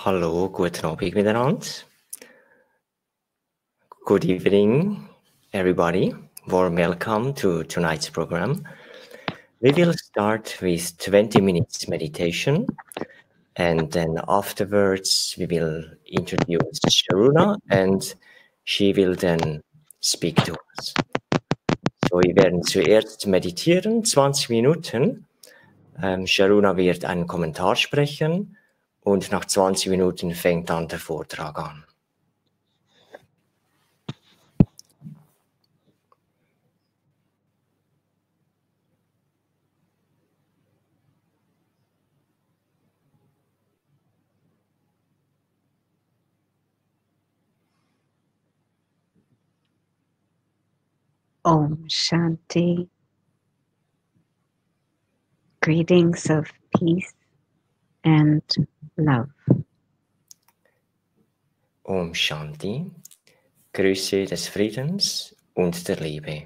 Hallo, guten Abend miteinander. Good evening, everybody. Warm welcome to tonight's program. We will start with 20 minutes meditation, and then afterwards we will introduce Sharoona, and she will then speak to us. So, wir werden zuerst meditieren, 20 Minuten. Sharoona wird einen Kommentar sprechen und nach 20 Minuten fängt dann der Vortrag an. Om Shanti. Greetings of peace and love. Om Shanti, Grüße des Friedens und der Liebe.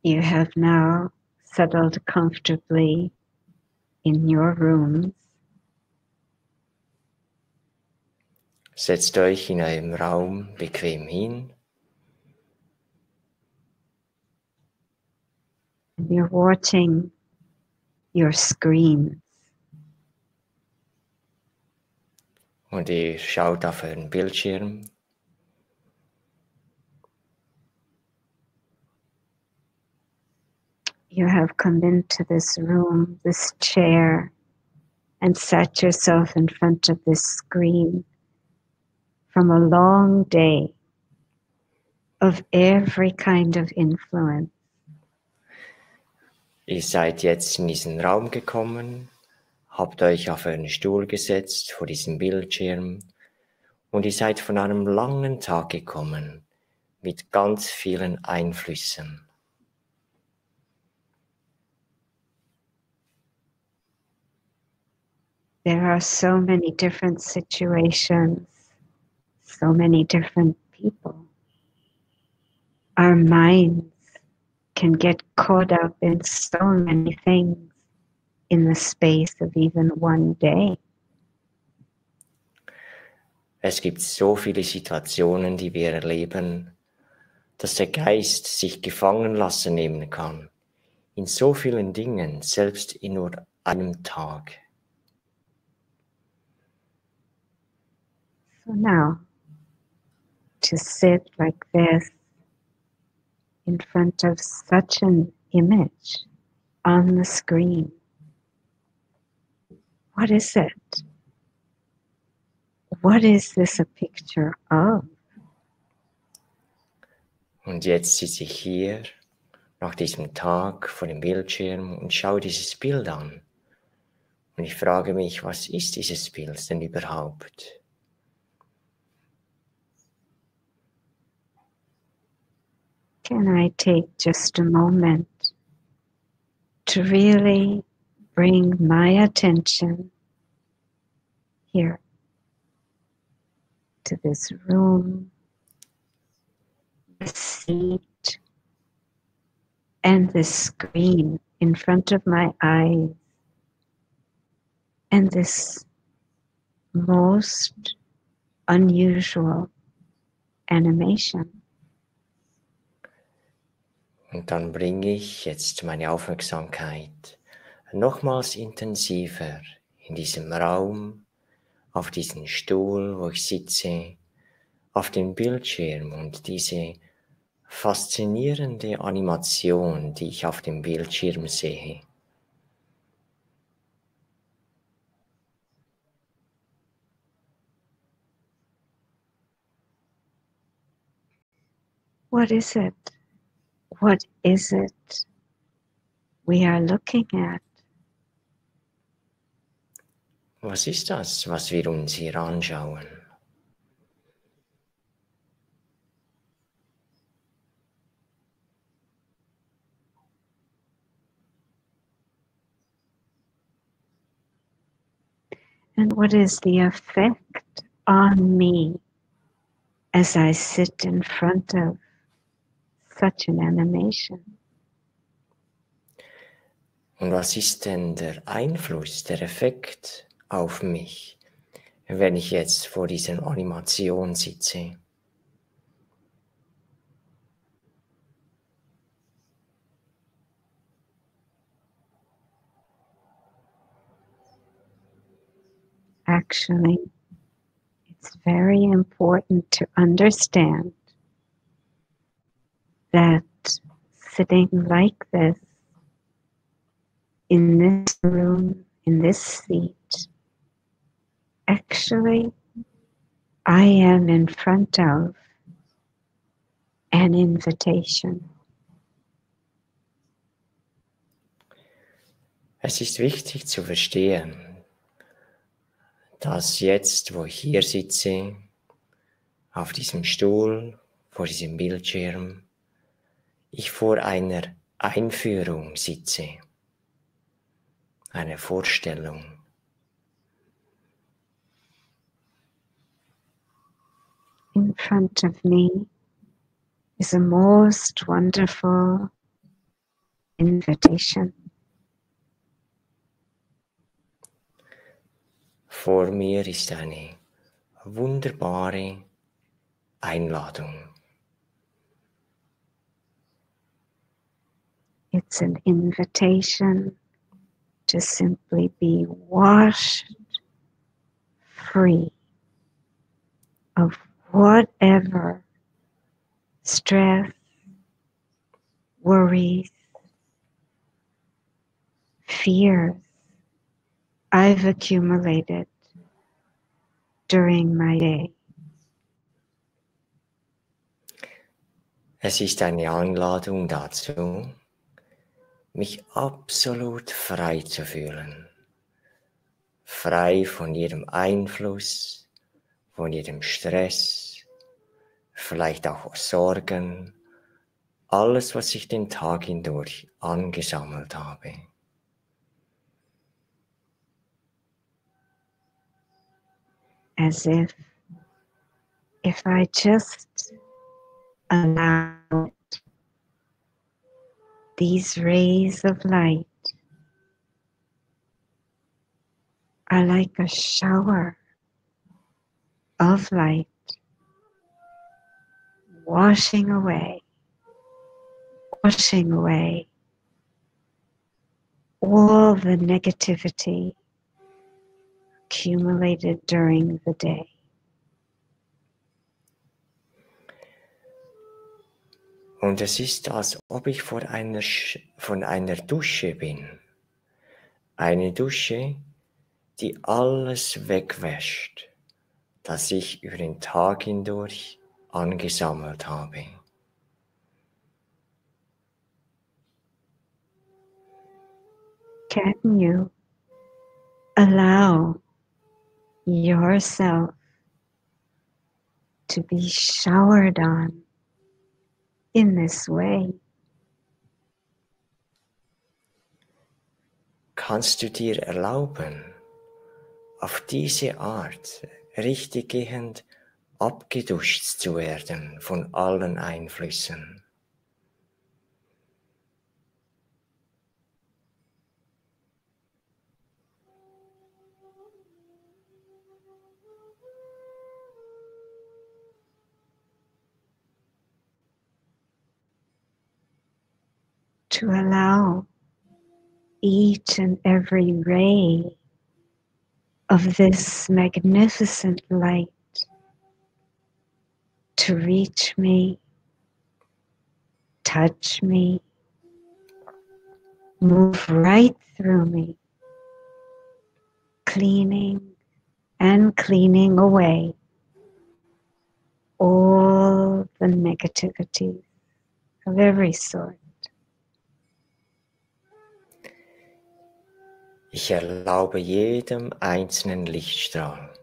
You have now settled comfortably in your rooms. Setzt euch in eurem Raum bequem hin. And you're watching your screens. Und ihr schaut auf euren Bildschirm. You have come into this room, this chair, and sat yourself in front of this screen from a long day of every kind of influence. Ihr seid jetzt in diesen Raum gekommen, habt euch auf euren Stuhl gesetzt vor diesem Bildschirm und ihr seid von einem langen Tag gekommen mit ganz vielen Einflüssen. There are so many different situations, so many different people. Our minds can get caught up in so many things in the space of even one day. Es gibt so viele Situationen, die wir erleben, dass der Geist sich gefangen lassen nehmen kann. In so vielen Dingen, selbst in nur einem Tag. So now, to sit like this in front of such an image on the screen, what is it? What is this a picture of? Und jetzt sitze ich hier nach diesem Tag vor dem Bildschirm und schaue dieses Bild an. Und ich frage mich, was ist dieses Bild denn überhaupt? Can I take just a moment to really bring my attention here to this room, the seat, and this screen in front of my eyes, and this most unusual animation. Und dann bringe ich jetzt meine Aufmerksamkeit nochmals intensiver in diesem Raum, auf diesen Stuhl, wo ich sitze, auf den Bildschirm und diese faszinierende Animation, die ich auf dem Bildschirm sehe. What is it? What is it we are looking at? Was ist das, was wir uns hier anschauen? And what is the effect on me as I sit in front of such an animation. Und was ist denn der Einfluss, der Effekt auf mich, wenn ich jetzt vor dieser Animation sitze? Actually, it's very important to understand that sitting like this, in this room, in this seat, actually, I am in front of an invitation. Es ist wichtig zu verstehen, dass jetzt, wo ich hier sitze, auf diesem Stuhl, vor diesem Bildschirm, ich vor einer Einführung sitze, eine Vorstellung. In front of me is a most wonderful invitation. Vor mir ist eine wunderbare Einladung. It's an invitation to simply be washed free of whatever stress, worries, fears I've accumulated during my day. Es ist eine Einladung dazu, mich absolut frei zu fühlen. Frei von jedem Einfluss, von jedem Stress, vielleicht auch Sorgen, alles, was ich den Tag hindurch angesammelt habe. As if I just allow it, these rays of light are like a shower of light washing away all the negativity accumulated during the day. Und es ist, als ob ich von einer Dusche bin. Eine Dusche, die alles wegwäscht, das ich über den Tag hindurch angesammelt habe. Can you allow yourself to be showered on in this way? Kannst du dir erlauben, auf diese Art richtiggehend abgeduscht zu werden von allen Einflüssen? To allow each and every ray of this magnificent light to reach me, touch me, move right through me, cleaning and cleaning away all the negativity of every sort. Ich erlaube jedem einzelnen Lichtstrahl,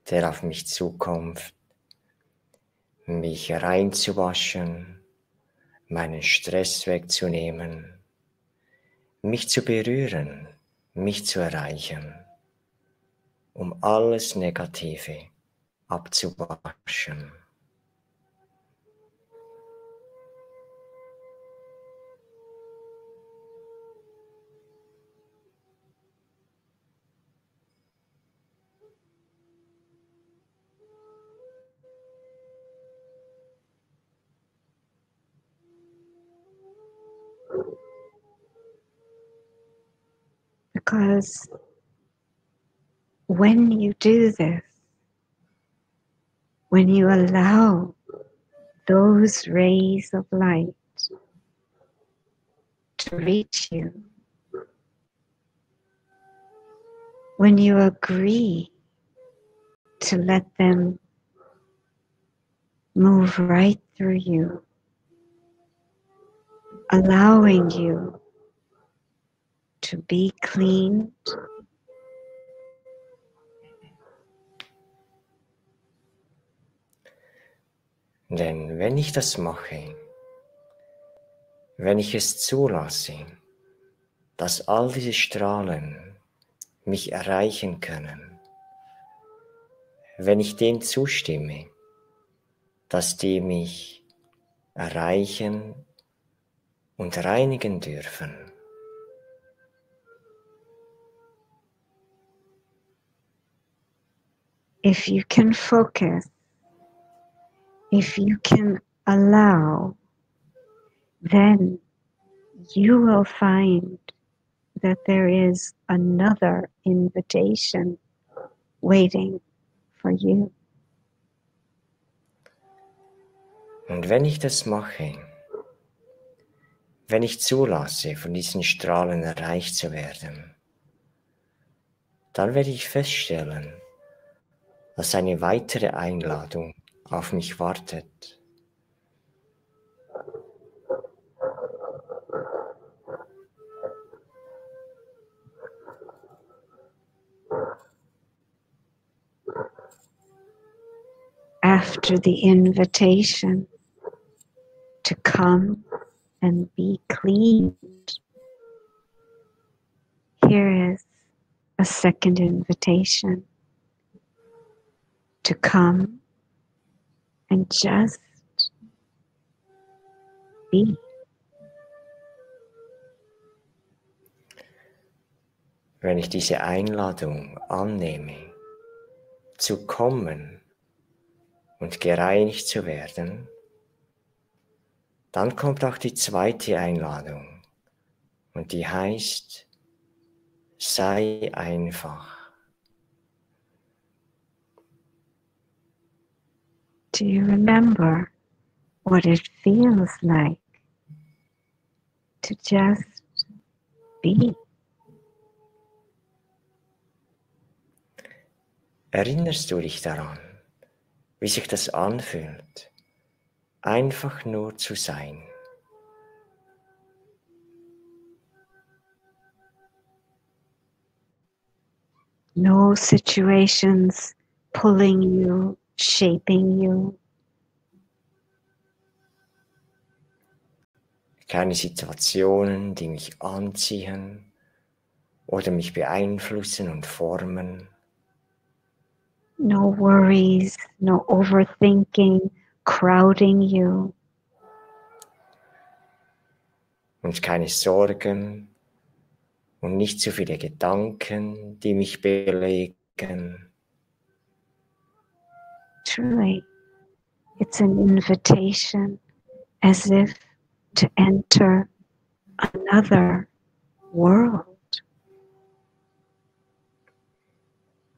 der auf mich zukommt, mich reinzuwaschen, meinen Stress wegzunehmen, mich zu berühren, mich zu erreichen, um alles Negative abzuwaschen. Because when you do this, when you allow those rays of light to reach you, when you agree to let them move right through you, allowing you to be cleaned, denn wenn ich das mache, wenn ich es zulasse, dass all diese Strahlen mich erreichen können, wenn ich dem zustimme, dass die mich erreichen und reinigen dürfen, if you can focus, if you can allow, then you will find that there is another invitation waiting for you. Und wenn ich das mache, wenn ich zulasse, von diesen Strahlen erreicht zu werden, dann werde ich feststellen, dass eine weitere Einladung auf mich wartet. After the invitation to come and be cleaned, here is a second invitation to come and just be. Wenn ich diese Einladung annehme, zu kommen und gereinigt zu werden, dann kommt auch die zweite Einladung und die heißt, sei einfach. Do you remember what it feels like to just be? Erinnerst du dich daran, wie sich das anfühlt, einfach nur zu sein? No situations pulling you, shaping you. Keine Situationen, die mich anziehen oder mich beeinflussen und formen. No worries, no overthinking, crowding you. Und keine Sorgen und nicht zu viele Gedanken, die mich belegen. Truly, it's an invitation as if to enter another world.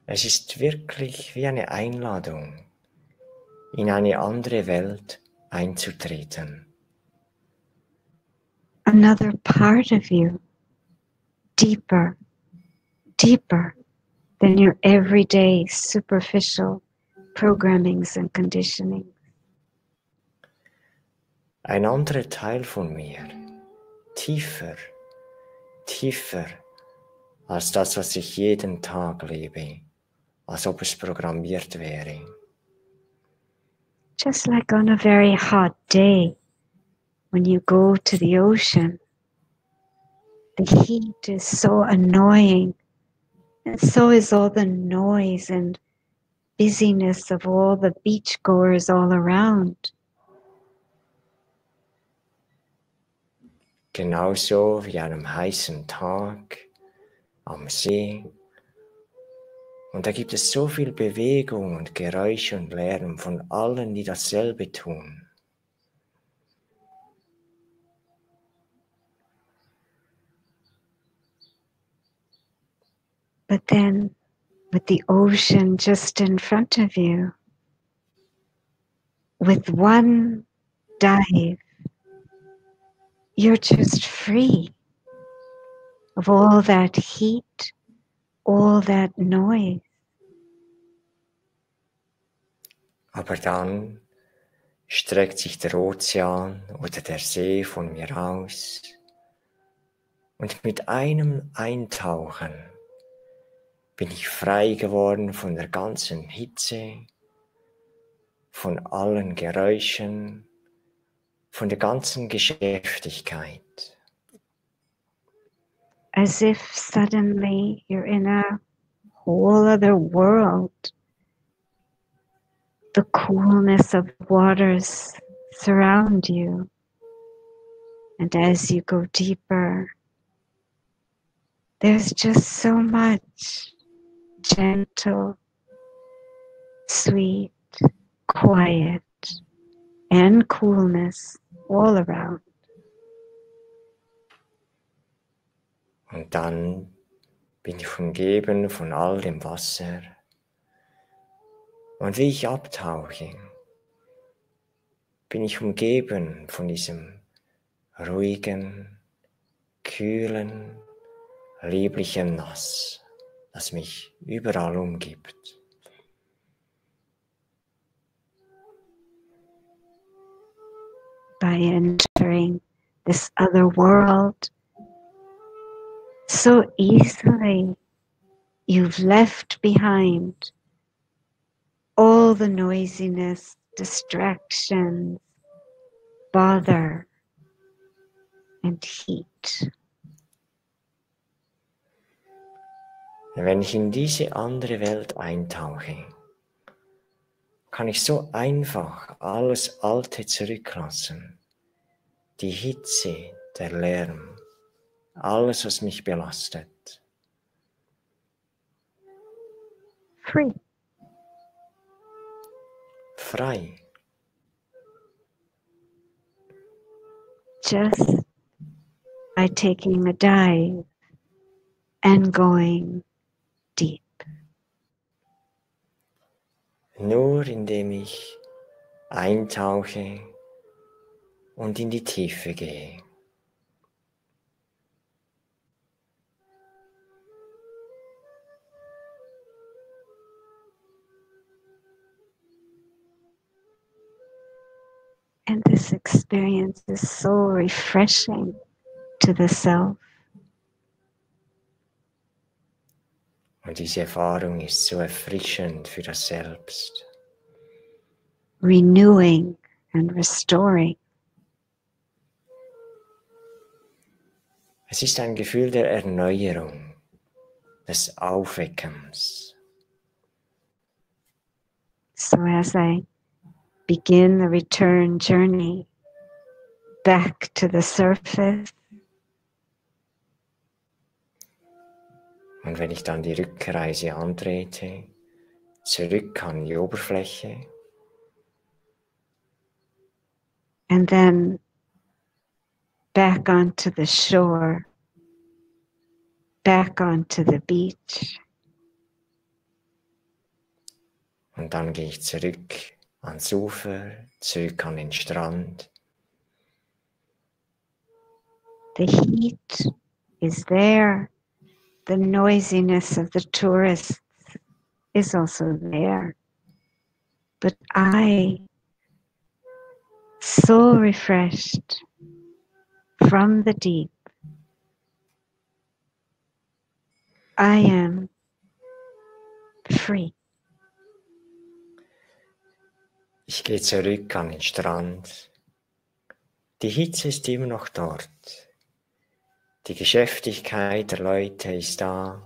Es ist wirklich wie eine Einladung, in eine andere Welt einzutreten. Another part of you, deeper, deeper than your everyday superficial programmings and conditioning. Ein anderer Teil von mir, tiefer, tiefer als das, was ich jeden Tag lebe, als ob es programmiert wäre. Just like on a very hot day, when you go to the ocean, the heat is so annoying, and so is all the noise and busyness of all the beachgoers all around. Genauso wie an einem heißen Tag am See. Und da gibt es so viel Bewegung und Geräusche und Lärm von allen, die dasselbe tun. But then, with the ocean just in front of you, with one dive, you're just free of all that heat, all that noise. Aber dann streckt sich der Ozean oder der See von mir aus und mit einem Eintauchen bin ich frei geworden von der ganzen Hitze, von allen Geräuschen, von der ganzen Geschäftigkeit. As if suddenly you're in a whole other world. The coolness of waters surround you. And as you go deeper, there's just so much gentle, sweet, quiet, and coolness all around. Und dann bin ich umgeben von all dem Wasser. Und wie ich abtauche, bin ich umgeben von diesem ruhigen, kühlen, lieblichen Nass, das mich überall umgibt. By entering this other world so easily, you've left behind all the noisiness, distractions, bother, and heat. Wenn ich in diese andere Welt eintauche, kann ich so einfach alles Alte zurücklassen. Die Hitze, der Lärm, alles, was mich belastet. Free. Frei. Just by taking a dive and going deep. Nur indem ich eintauche und in die Tiefe gehe. And this experience is so refreshing to the self. Und diese Erfahrung ist so erfrischend für das Selbst. Renewing and restoring. Es ist ein Gefühl der Erneuerung, des Aufweckens. So as I begin the return journey back to the surface, Und wenn ich dann die Rückreise antrete, zurück an die Oberfläche, and then back onto the shore, back onto the beach, und dann gehe ich zurück ans Ufer, zurück an den Strand. the heat is there. The noisiness of the tourists is also there. But I, so refreshed from the deep, I am free. Ich gehe zurück an den Strand. Die Hitze ist immer noch dort. Die Geschäftigkeit der Leute ist da,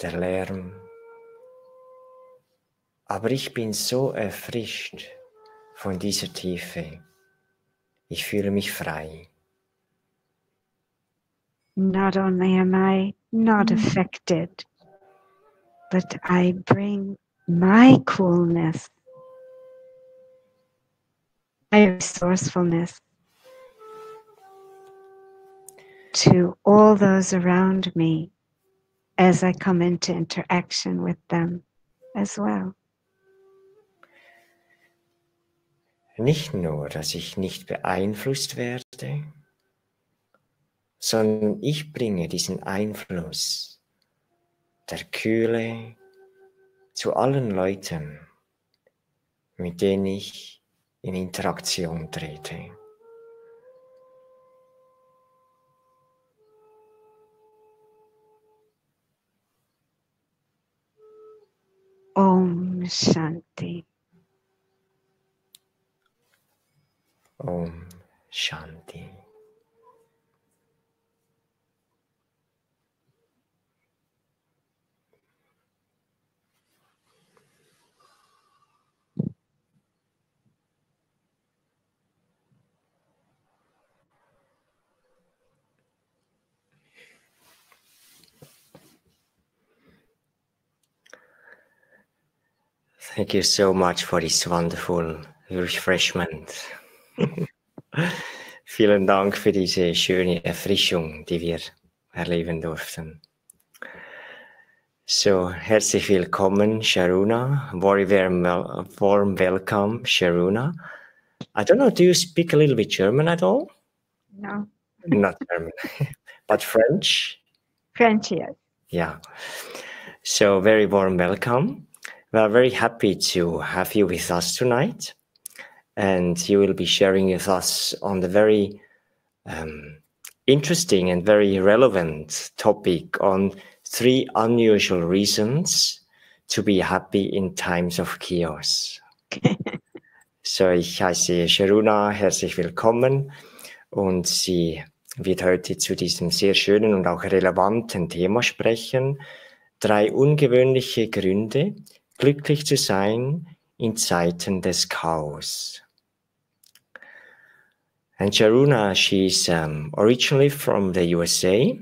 der Lärm. Aber ich bin so erfrischt von dieser Tiefe. Ich fühle mich frei. Not only am I not affected, but I bring my coolness, my resourcefulness to all those around me as I come into interaction with them as well. Nicht nur, dass ich nicht beeinflusst werde, sondern ich bringe diesen Einfluss der Kühle zu allen Leuten, mit denen ich in Interaktion trete. Om Shanti. Om Shanti. Thank you so much for this wonderful refreshment. Vielen Dank für diese schöne Erfrischung, die wir erleben durften. So, herzlich willkommen, Sharoona. Very warm welcome, Sharoona. I don't know, do you speak a little bit German at all? No. Not German, but French? French, yes. Yeah. So, very warm welcome. We are very happy to have you with us tonight. And you will be sharing with us on the very interesting and very relevant topic on 3 unusual reasons to be happy in times of chaos. So, ich heiße Sharoona, herzlich willkommen, und sie wird heute zu diesem sehr schönen und auch relevanten Thema sprechen. 3 ungewöhnliche Gründe, glücklich zu sein in Zeiten des Chaos. And Sharoona, she's originally from the USA,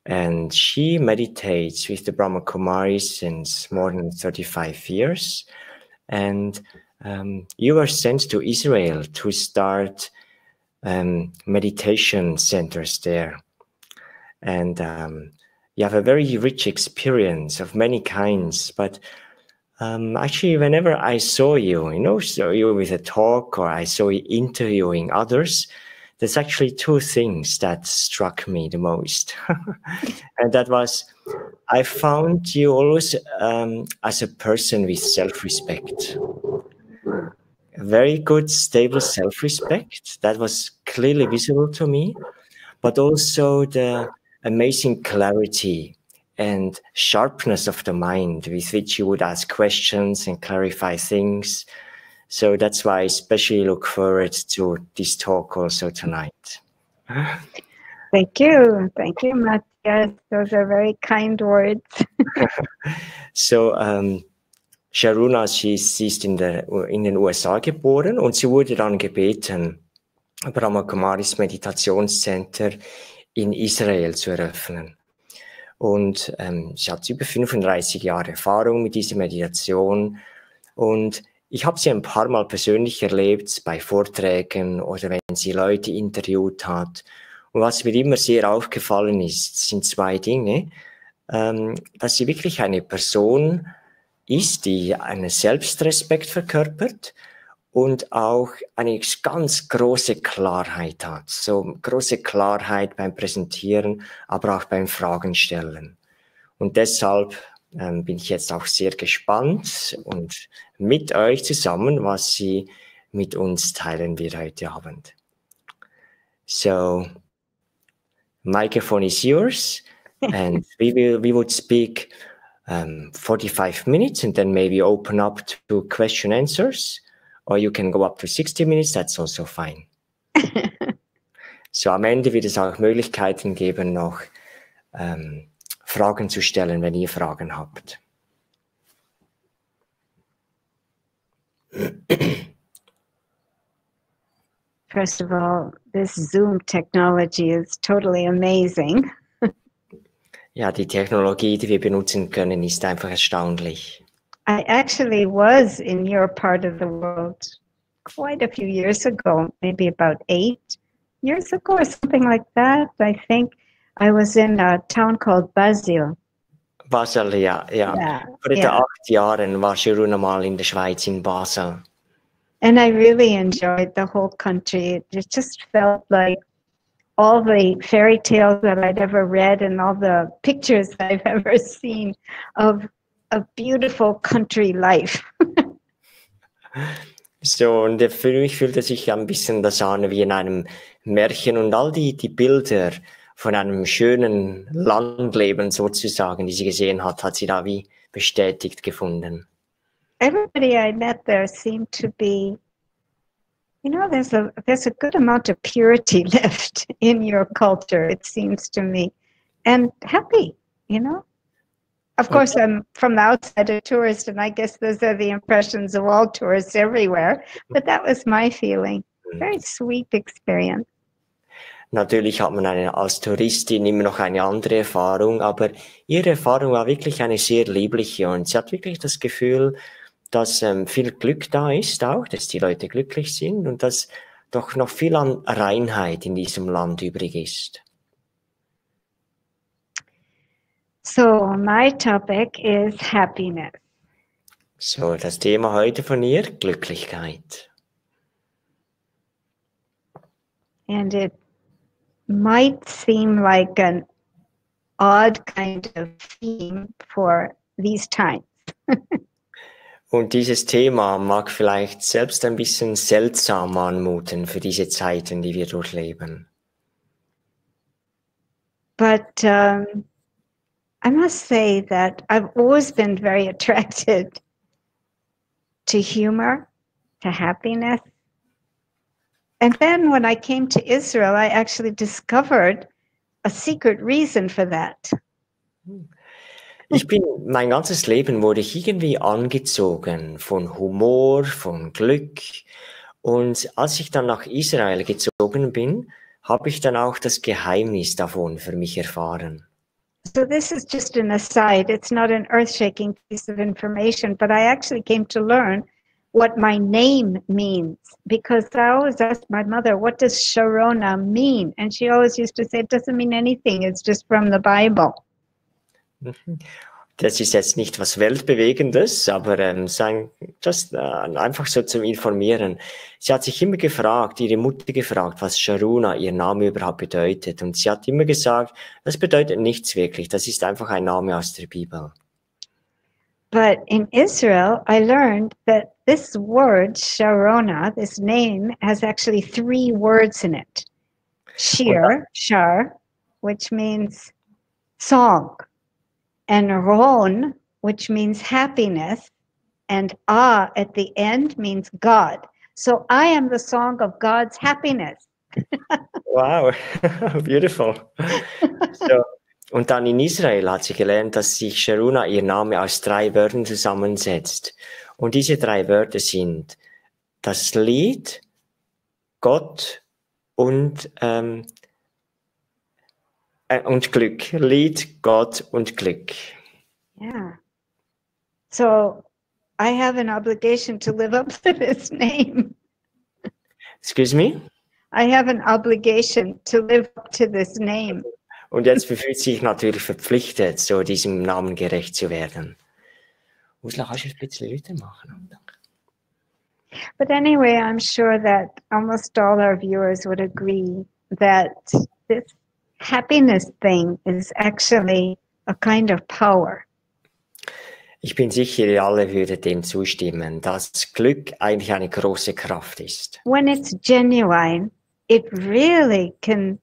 and she meditates with the Brahma Kumaris since more than 35 years. And you were sent to Israel to start meditation centers there. And you have a very rich experience of many kinds, but actually, whenever I saw you, saw you with a talk, or I saw you interviewing others, there's actually 2 things that struck me the most. And that was, I found you always as a person with self-respect. Very good, stable self-respect. That was clearly visible to me, but also the amazing clarity and sharpness of the mind with which you would ask questions and clarify things. So that's why I especially look forward to this talk also tonight. Thank you. Thank you, Matthias. Those are very kind words. So, Sharoona, sie ist in den USA geboren, und sie wurde dann gebeten, Brahma Kumaris Meditationscenter in Israel zu eröffnen. Und sie hat über 35 Jahre Erfahrung mit dieser Meditation, und ich habe sie ein paar Mal persönlich erlebt bei Vorträgen oder wenn sie Leute interviewt hat. Und was mir immer sehr aufgefallen ist, sind 2 Dinge, dass sie wirklich eine Person ist, die einen Selbstrespekt verkörpert und auch eine ganz große Klarheit hat. So große Klarheit beim Präsentieren, aber auch beim Fragen stellen. Und deshalb bin ich jetzt auch sehr gespannt und mit euch zusammen, was sie mit uns teilen wird heute Abend. So, microphone is yours, and we would speak 45 minutes and then maybe open up to question answers. Or you can go up to 60 minutes, that's also fine. So, am Ende wird es auch Möglichkeiten geben, noch Fragen zu stellen, wenn ihr Fragen habt. First of all, this Zoom technology is totally amazing. Ja, die Technologie, die wir benutzen können, ist einfach erstaunlich. I actually was in your part of the world quite a few years ago, maybe about 8 years ago or something like that. I think I was in a town called Basil, Basel, ja, ja. Yeah, Vor etwa yeah. 8 Jahren war Sharoona mal in der Schweiz, in Basel. And I really enjoyed the whole country. It just felt like all the fairy tales that I'd ever read and all the pictures that I've ever seen of a beautiful country life. So, und für mich fühlte sich ein bisschen das an wie in einem Märchen und all die Bilder von einem schönen Landleben sozusagen, die sie gesehen hat, hat sie da wie bestätigt gefunden. Everybody I met there seemed to be, you know, there's a good amount of purity left in your culture, it seems to me, and happy, you know. Of course, I'm from the outside a tourist, and I guess those are the impressions of all tourists everywhere, but that was my feeling. Very sweet experience. Natürlich hat man als Touristin immer noch eine andere Erfahrung, aber ihre Erfahrung war wirklich eine sehr liebliche und sie hat wirklich das Gefühl, dass viel Glück da ist auch, dass die Leute glücklich sind und dass doch noch viel an Reinheit in diesem Land übrig ist. So my topic is happiness. So, das Thema heute von ihr, Glücklichkeit. And it might seem like an odd kind of theme for these times. Und dieses Thema mag vielleicht selbst ein bisschen seltsam anmuten für diese Zeiten, die wir durchleben. But I must say that I've always been very attracted to humor, to happiness. And then when I came to Israel, I actually discovered a secret reason for that. Mein ganzes Leben wurde ich irgendwie angezogen von Humor, von Glück. Und als ich dann nach Israel gezogen bin, habe ich dann auch das Geheimnis davon für mich erfahren. So this is just an aside. It's not an earth-shaking piece of information, but I actually came to learn what my name means, because I always asked my mother, what does Sharoona mean? And she always used to say, it doesn't mean anything, it's just from the Bible. Das ist jetzt nicht was Weltbewegendes, aber einfach so zum Informieren. Sie hat sich immer gefragt, ihre Mutter gefragt, was Sharoona, ihr Name überhaupt bedeutet. Und sie hat immer gesagt, das bedeutet nichts wirklich, das ist einfach ein Name aus der Bibel. But in Israel, I learned that this word, Sharoona, this name, has actually 3 words in it. Shar, which means song, and Ron, which means happiness, and at the end means God. So I am the song of God's happiness. Wow, beautiful. So, und dann in Israel hat sie gelernt, dass sich Sharoona, ihr Name, aus 3 Wörtern zusammensetzt. Und diese 3 Wörter sind das Lied, Gott und Glück. Lied, Gott und Glück. Yeah. So I have an obligation to live up to this name. Excuse me? I have an obligation to live up to this name. Und jetzt fühlt sich natürlich verpflichtet, so diesem Namen gerecht zu werden. Ursula, kannst du ein bisschen lauter machen? But anyway, I'm sure that almost all our viewers would agree that this happiness thing is actually a kind of power. Ich bin sicher, ihr alle würdet dem zustimmen, dass Glück eigentlich eine große Kraft ist. When it's genuine, it really can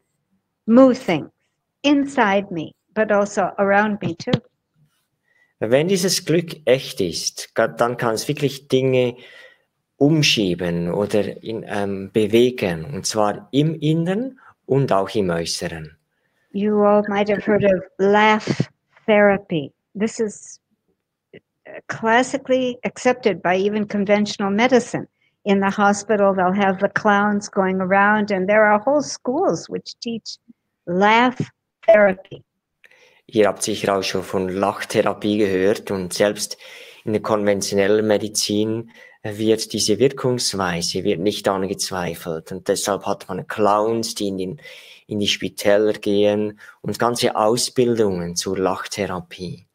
move things inside me, but also around me too. Wenn dieses Glück echt ist, dann kann es wirklich Dinge umschieben oder bewegen, und zwar im Inneren und auch im Äußeren. You all might have heard of laugh therapy. This is classically accepted by even conventional medicine. In the hospital, they'll have the clowns going around, and there are whole schools which teach laugh therapy. Ihr habt sicher auch schon von Lachtherapie gehört, und selbst in der konventionellen Medizin wird diese Wirkungsweise nicht angezweifelt. Und deshalb hat man Clowns, die in die Spitäler gehen und ganze Ausbildungen zur Lachtherapie.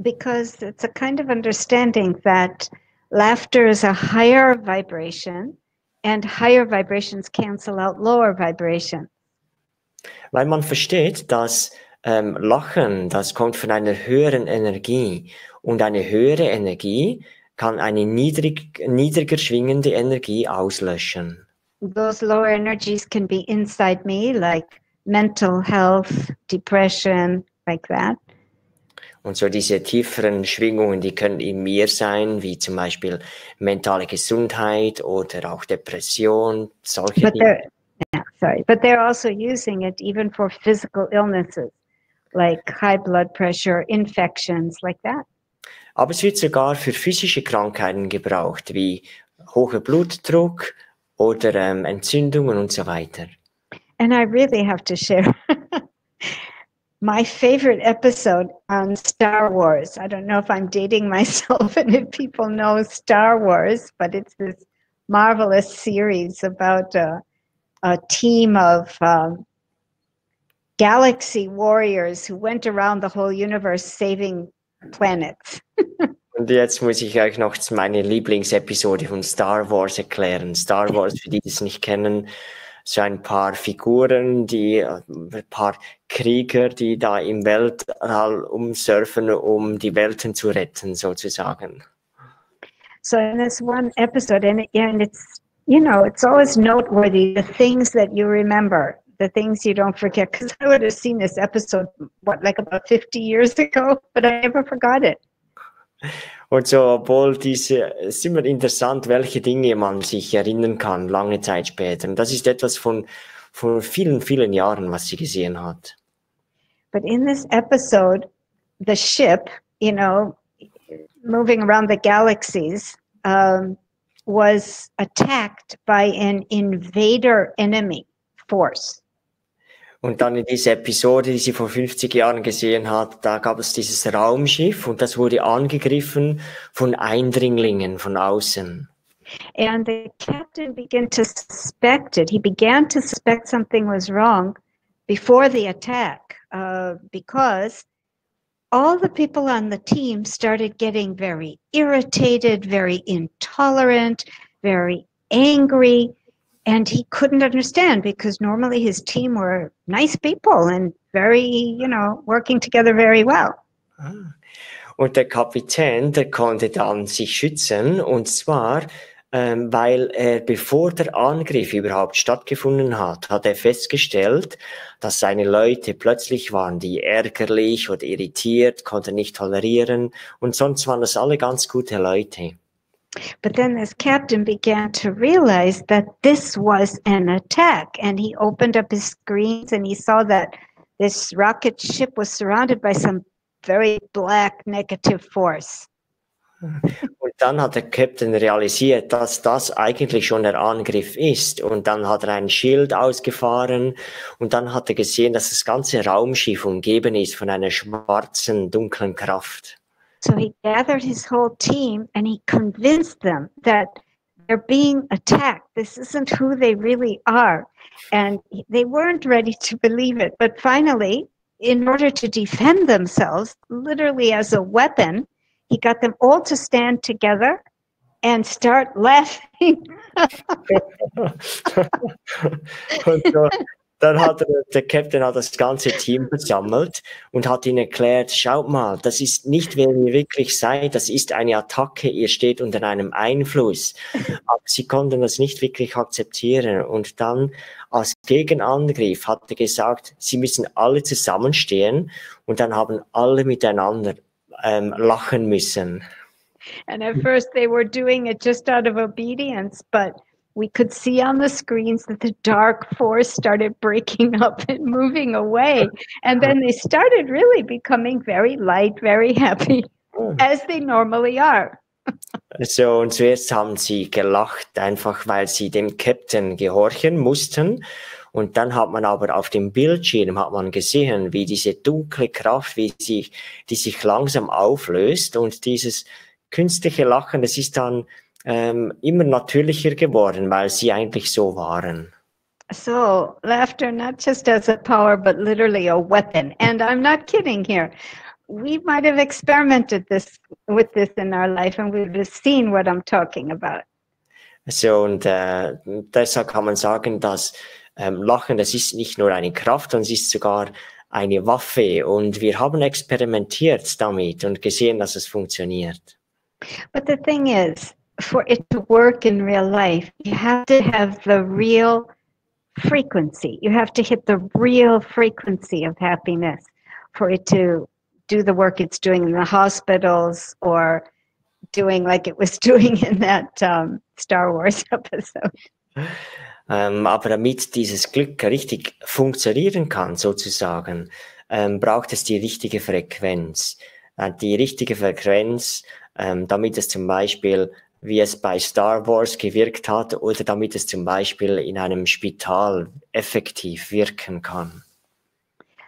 because it's a kind of understanding that laughter is a higher vibration and higher vibrations cancel out lower vibrations. Weil man versteht, dass Lachen, das kommt von einer höheren Energie und eine höhere Energie kann eine niedriger schwingende Energie auslöschen. Those lower energies can be inside me, like mental health, depression, like that. Und so diese tieferen Schwingungen, die können in mir sein, wie zum Beispiel mentale Gesundheit oder auch Depression, solche Dinge. But they're also using it even for physical illnesses, like high blood pressure, infections, like that. Aber es wird sogar für physische Krankheiten gebraucht, wie hoher Blutdruck oder Entzündungen und so weiter. And I really have to share my favorite episode on Star Wars. I don't know if I'm dating myself and if people know Star Wars, but it's this marvelous series about a team of galaxy warriors who went around the whole universe saving planets. Und jetzt muss ich euch noch meine Lieblingsepisode von Star Wars erklären. Star Wars, für die es nicht kennen, so ein paar Figuren, ein paar Krieger, die da im Weltall umsurfen, um die Welten zu retten, sozusagen. So in this one episode, and it's, you know, it's always noteworthy, the things that you remember, the things you don't forget, because I would have seen this episode, about 50 years ago, but I never forgot it. Und so, obwohl es ist immer interessant, welche Dinge man sich erinnern kann, lange Zeit später. Und das ist etwas von vielen, vielen Jahren, was sie gesehen hat. But in this episode, the ship, you know, moving around the galaxies, was attacked by an invader enemy force. Und dann in dieser Episode, die sie vor 50 Jahren gesehen hat, da gab es dieses Raumschiff und das wurde angegriffen von Eindringlingen von außen. And the captain began to suspect it. He began to suspect something was wrong before the attack, because all the people on the team started getting very irritated, very intolerant, very angry. And he couldn't understand, because normally his team were nice people and very, you know, working together very well. Und der Kapitän, der konnte dann sich schützen, und zwar, weil bevor der Angriff überhaupt stattgefunden hat er festgestellt, dass seine Leute plötzlich waren, die ärgerlich oder irritiert, konnten nicht tolerieren, und sonst waren das alle ganz gute Leute. But then this captain began to realize that this was an attack, and he opened up his screens and he saw that this rocket ship was surrounded by some very black negative force. Und dann hat der Captain realisiert, dass das eigentlich schon der Angriff ist, und dann hat er ein Schild ausgefahren und dann hat er gesehen, dass das ganze Raumschiff umgeben ist von einer schwarzen, dunklen Kraft. So he gathered his whole team and he convinced them that they're being attacked. This isn't who they really are. And they weren't ready to believe it. But finally, in order to defend themselves, literally as a weapon, he got them all to stand together and start laughing. Dann hat der Captain das ganze Team versammelt und hat ihnen erklärt, schaut mal, das ist nicht, wer ihr wirklich seid, das ist eine Attacke, ihr steht unter einem Einfluss. Aber sie konnten das nicht wirklich akzeptieren. Und dann als Gegenangriff hat er gesagt, sie müssen alle zusammenstehen, und dann haben alle miteinander lachen müssen. And at first they were doing it just out of obedience, but we could see on the screens that the dark force started breaking up and moving away. And then they started really becoming very light, very happy, as they normally are. So, und zuerst haben sie gelacht, einfach weil sie dem Captain gehorchen mussten. Und dann hat man aber auf dem Bildschirm hat man gesehen, wie diese dunkle Kraft, die sich langsam auflöst, und dieses künstliche Lachen, das ist dann immer natürlicher geworden, weil sie eigentlich so waren. So laughter not just as a power, but literally a weapon. And I'm not kidding here. we might have experimented with this in our life and we would have seen what I'm talking about. So, und deshalb kann man sagen, dass Lachen, das ist nicht nur eine Kraft, sondern es ist sogar eine Waffe. Und wir haben experimentiert damit und gesehen, dass es funktioniert. But the thing is, for it to work in real life, you have to have the real frequency. You have to hit the real frequency of happiness for it to do the work it's doing in the hospitals or doing like it was doing in that Star Wars episode. Aber damit dieses Glück richtig funktionieren kann, sozusagen, braucht es die richtige Frequenz. Die richtige Frequenz, damit es zum Beispiel, wie es bei Star Wars gewirkt hat, oder damit es zum Beispiel in einem Spital effektiv wirken kann.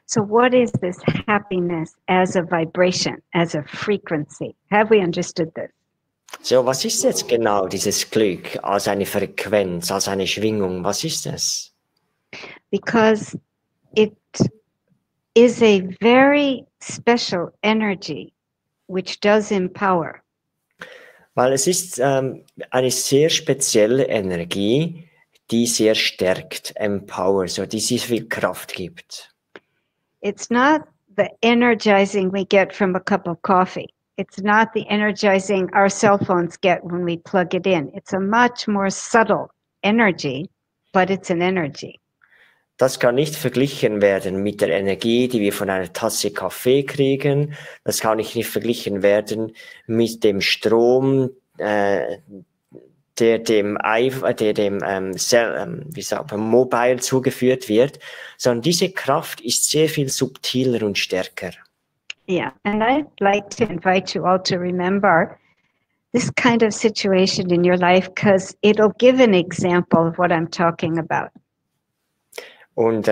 So what is this happiness as a vibration, as a frequency? Have we understood this? So, was ist jetzt genau dieses Glück als eine Frequenz, als eine Schwingung? Was ist es? Because it is a very special energy which does empower. Weil es ist eine sehr spezielle Energie, die sehr stärkt, empower, so die sehr viel Kraft gibt. It's not the energizing we get from a cup of coffee. It's not the energizing our cell phones get when we plug it in. It's a much more subtle energy, but it's an energy. Das kann nicht verglichen werden mit der Energie, die wir von einer Tasse Kaffee kriegen. Das kann nicht verglichen werden mit dem Strom, der dem Mobile zugeführt wird, sondern diese Kraft ist sehr viel subtiler und stärker. Yeah, and I'd like to invite you all to remember this kind of situation in your life because it'll give an example of what I'm talking about. Und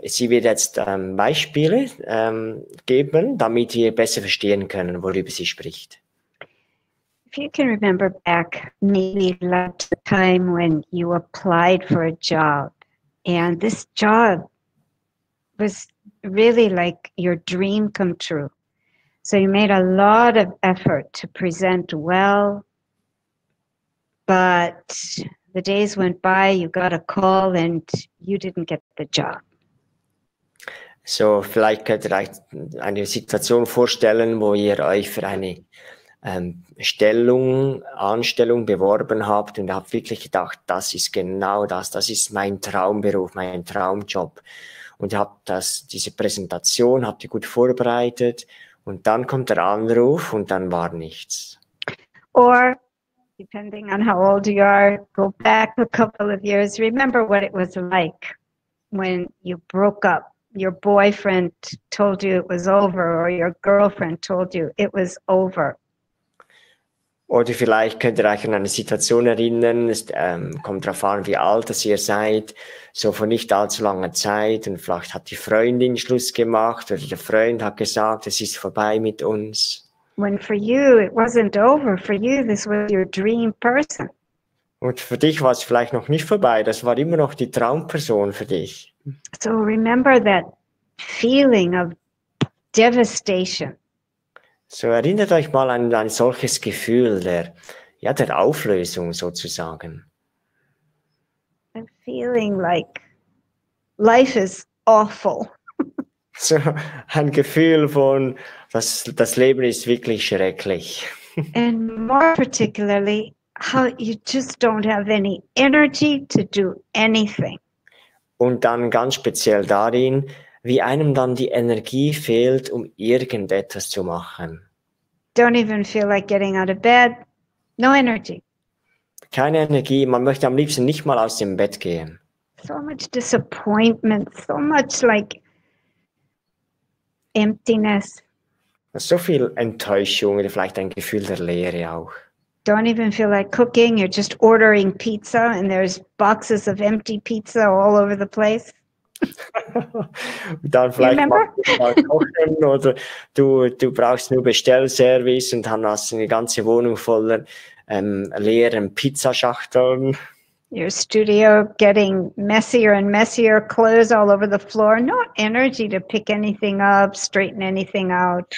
sie wird jetzt Beispiele geben, damit wir besser verstehen können, worüber sie spricht. If you can remember back, maybe like the time when you applied for a job, and this job was really like your dream come true. So you made a lot of effort to present well, but the days went by, you got a call and you didn't get the job. So, vielleicht könnt ihr euch eine Situation vorstellen, wo ihr euch für eine Anstellung beworben habt und habt wirklich gedacht, das ist genau das ist mein Traumberuf, mein Traumjob. Und ihr habt diese Präsentation habt ihr gut vorbereitet und dann kommt der Anruf und dann war nichts. Or, depending on how old you are, go back a couple of years. Remember what it was like when you broke up. Your boyfriend told you it was over or your girlfriend told you it was over. Oder vielleicht könnt ihr euch an eine Situation erinnern, es kommt darauf an, wie alt ihr seid, so vor nicht allzu langer Zeit und vielleicht hat die Freundin Schluss gemacht oder der Freund hat gesagt, es ist vorbei mit uns. When for you it wasn't over, for you this was your dream person. Und für dich war es vielleicht noch nicht vorbei, das war immer noch die Traumperson für dich. So remember that feeling of devastation. So erinnert euch mal an ein solches Gefühl der Auflösung sozusagen. A feeling like life is awful. So ein Gefühl von, das Leben ist wirklich schrecklich. And more particularly, how you just don't have any energy to do anything. Und dann ganz speziell darin, wie einem dann die Energie fehlt, um irgendetwas zu machen. Don't even feel like getting out of bed. No energy. Keine Energie, man möchte am liebsten nicht mal aus dem Bett gehen. So much disappointment, so much like emptiness. So viel Enttäuschung oder vielleicht ein Gefühl der Leere auch. Don't even feel like cooking, you're just ordering pizza and there's boxes of empty pizza all over the place. Und dann vielleicht machst du mal kochen oder du brauchst nur Bestellservice und dann hast du eine ganze Wohnung voller leeren Pizzaschachteln. Your studio getting messier and messier, clothes all over the floor, not energy to pick anything up, straighten anything out.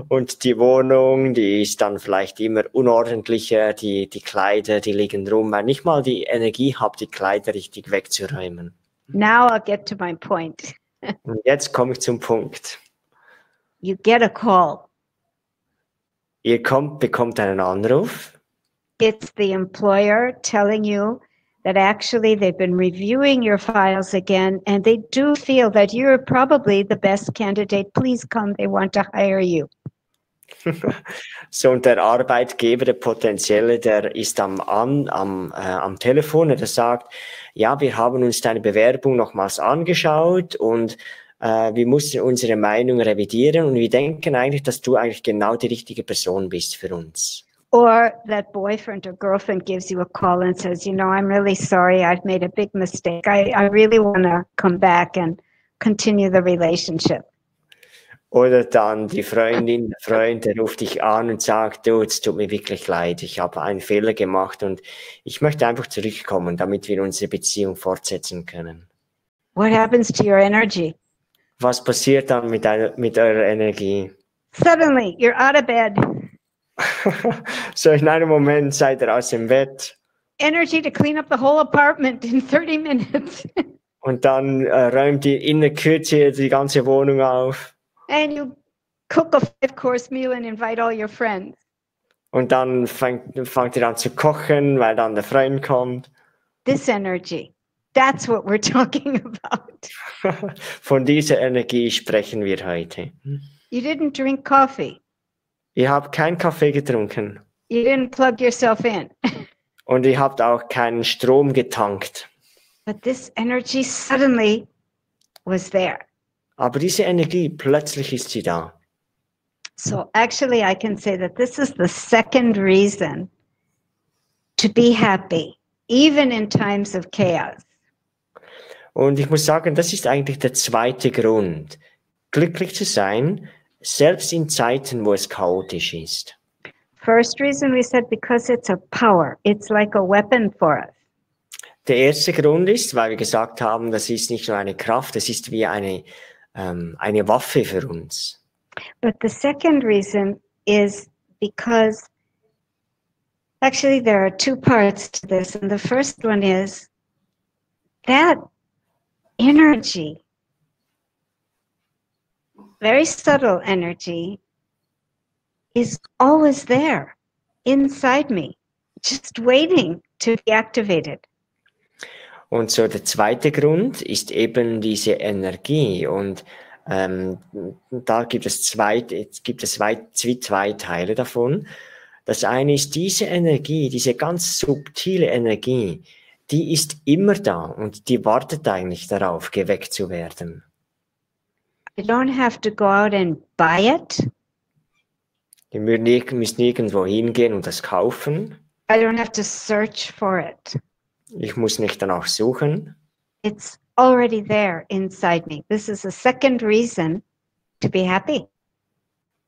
Und die Wohnung, die ist dann vielleicht immer unordentlicher, die Kleider, die liegen rum, weil nicht mal die Energie habe, die Kleider richtig wegzuräumen. Now I'll get to my point. Und jetzt komme ich zum Punkt. You get a call. Ihr bekommt einen Anruf. It's the employer telling you that actually they've been reviewing your files again and they do feel that you're probably the best candidate. Please come, they want to hire you. So, und der Arbeitgeber, der potenzielle, der ist am Telefon, der sagt, ja, wir haben uns deine Bewerbung nochmals angeschaut und wir mussten unsere Meinung revidieren und wir denken eigentlich, dass du eigentlich genau die richtige Person bist für uns. Or that boyfriend or girlfriend gives you a call and says, you know, I'm really sorry, I've made a big mistake. I really want to come back and continue the relationship. Oder dann die Freundin, der Freund, der ruft dich an und sagt, du, es tut mir wirklich leid, ich habe einen Fehler gemacht und ich möchte einfach zurückkommen, damit wir unsere Beziehung fortsetzen können. What happens to your energy? Was passiert dann mit eurer Energie? Suddenly, you're out of bed. So in einem Moment seid ihr aus dem Bett. Energy to clean up the whole apartment in 30 minutes. Und dann räumt ihr in der Kürze die ganze Wohnung auf. And you cook a 5-course meal and invite all your friends. Und dann fangt ihr an zu kochen, weil dann der Freund kommt. This energy, that's what we're talking about. Von dieser Energie sprechen wir heute. You didn't drink coffee. Ihr habt keinen Kaffee getrunken. You didn't plug yourself in. Und ihr habt auch keinen Strom getankt. But this energy suddenly was there. Aber diese Energie, plötzlich ist sie da. So actually I can say that this is the second reason to be happy, even in times of chaos. Und ich muss sagen, das ist eigentlich der zweite Grund, glücklich zu sein, selbst in Zeiten, wo es chaotisch ist. First reason we said because it's a power. It's like a weapon for us. Der erste Grund ist, weil wir gesagt haben, das ist nicht nur eine Kraft, es ist wie eine Waffe für uns. But the second reason is because actually there are two parts to this. And the first one is that energy, very subtle energy, is always there inside me, just waiting to be activated. Und so der zweite Grund ist eben diese Energie. Und da gibt es zwei Teile davon. Das eine ist diese Energie, diese ganz subtile Energie, die ist immer da und die wartet eigentlich darauf, geweckt zu werden. I don't have to go out and buy it. Ihr müsst nirgendwo hingehen und das kaufen. I don't have to search for it. Ich muss nicht danach suchen. It's already there inside me. This is a second reason to be happy.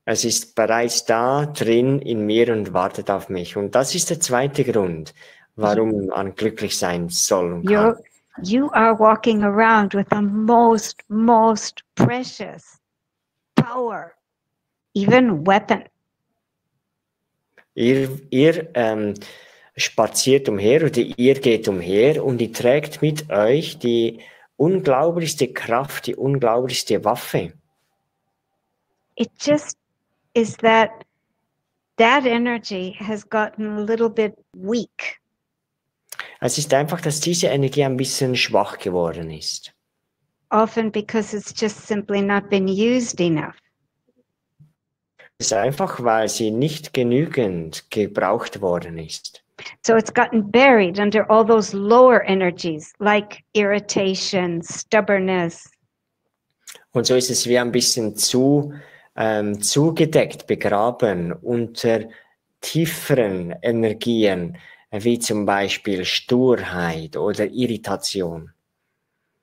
Es ist bereits da drin in mir und wartet auf mich. Und das ist der zweite Grund, warum man glücklich sein soll und kann. You are walking around with the most precious power, even weapon. Ihr spaziert umher oder ihr geht umher und ihr trägt mit euch die unglaublichste Kraft, die unglaublichste Waffe. It just is that energy has gotten a little bit weak. Es ist einfach, dass diese Energie ein bisschen schwach geworden ist. Often because it's just simply not been used enough. Es ist einfach, weil sie nicht genügend gebraucht worden ist. So it's gotten buried under all those lower energies like irritation, stubbornness. Und so ist es wie ein bisschen zugedeckt, begraben unter tieferen Energien, wie zum Beispiel Sturheit oder Irritation.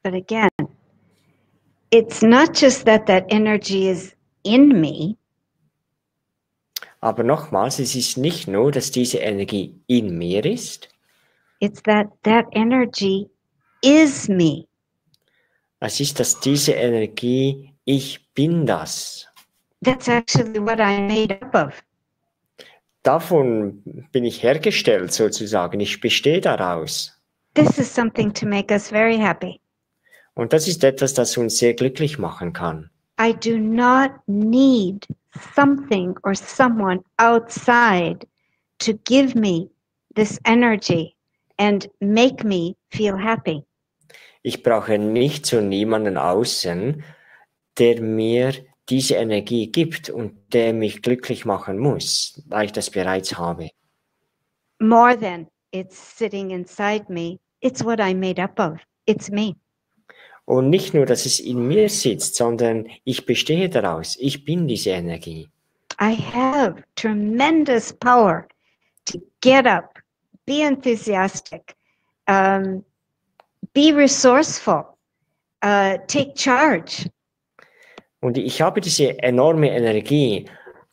But again, it's not just that energy is in me. Aber nochmals, es ist nicht nur, dass diese Energie in mir ist. It's that energy is me. Es ist, dass diese Energie, ich bin das. That's actually what I'm made up of. Davon bin ich hergestellt sozusagen. Ich bestehe daraus. This is something to make us very happy. Und das ist etwas, das uns sehr glücklich machen kann. I do not need something or someone outside to give me this energy and make me feel happy. Ich brauche nicht so niemanden außen, der mir diese Energie gibt und der mich glücklich machen muss, weil ich das bereits habe. More than it's sitting inside me, it's what I'm made up of. It's me. Und nicht nur, dass es in mir sitzt, sondern ich bestehe daraus. Ich bin diese Energie. I have tremendous power to get up, be enthusiastic, be resourceful, take charge. Und ich habe diese enorme Energie,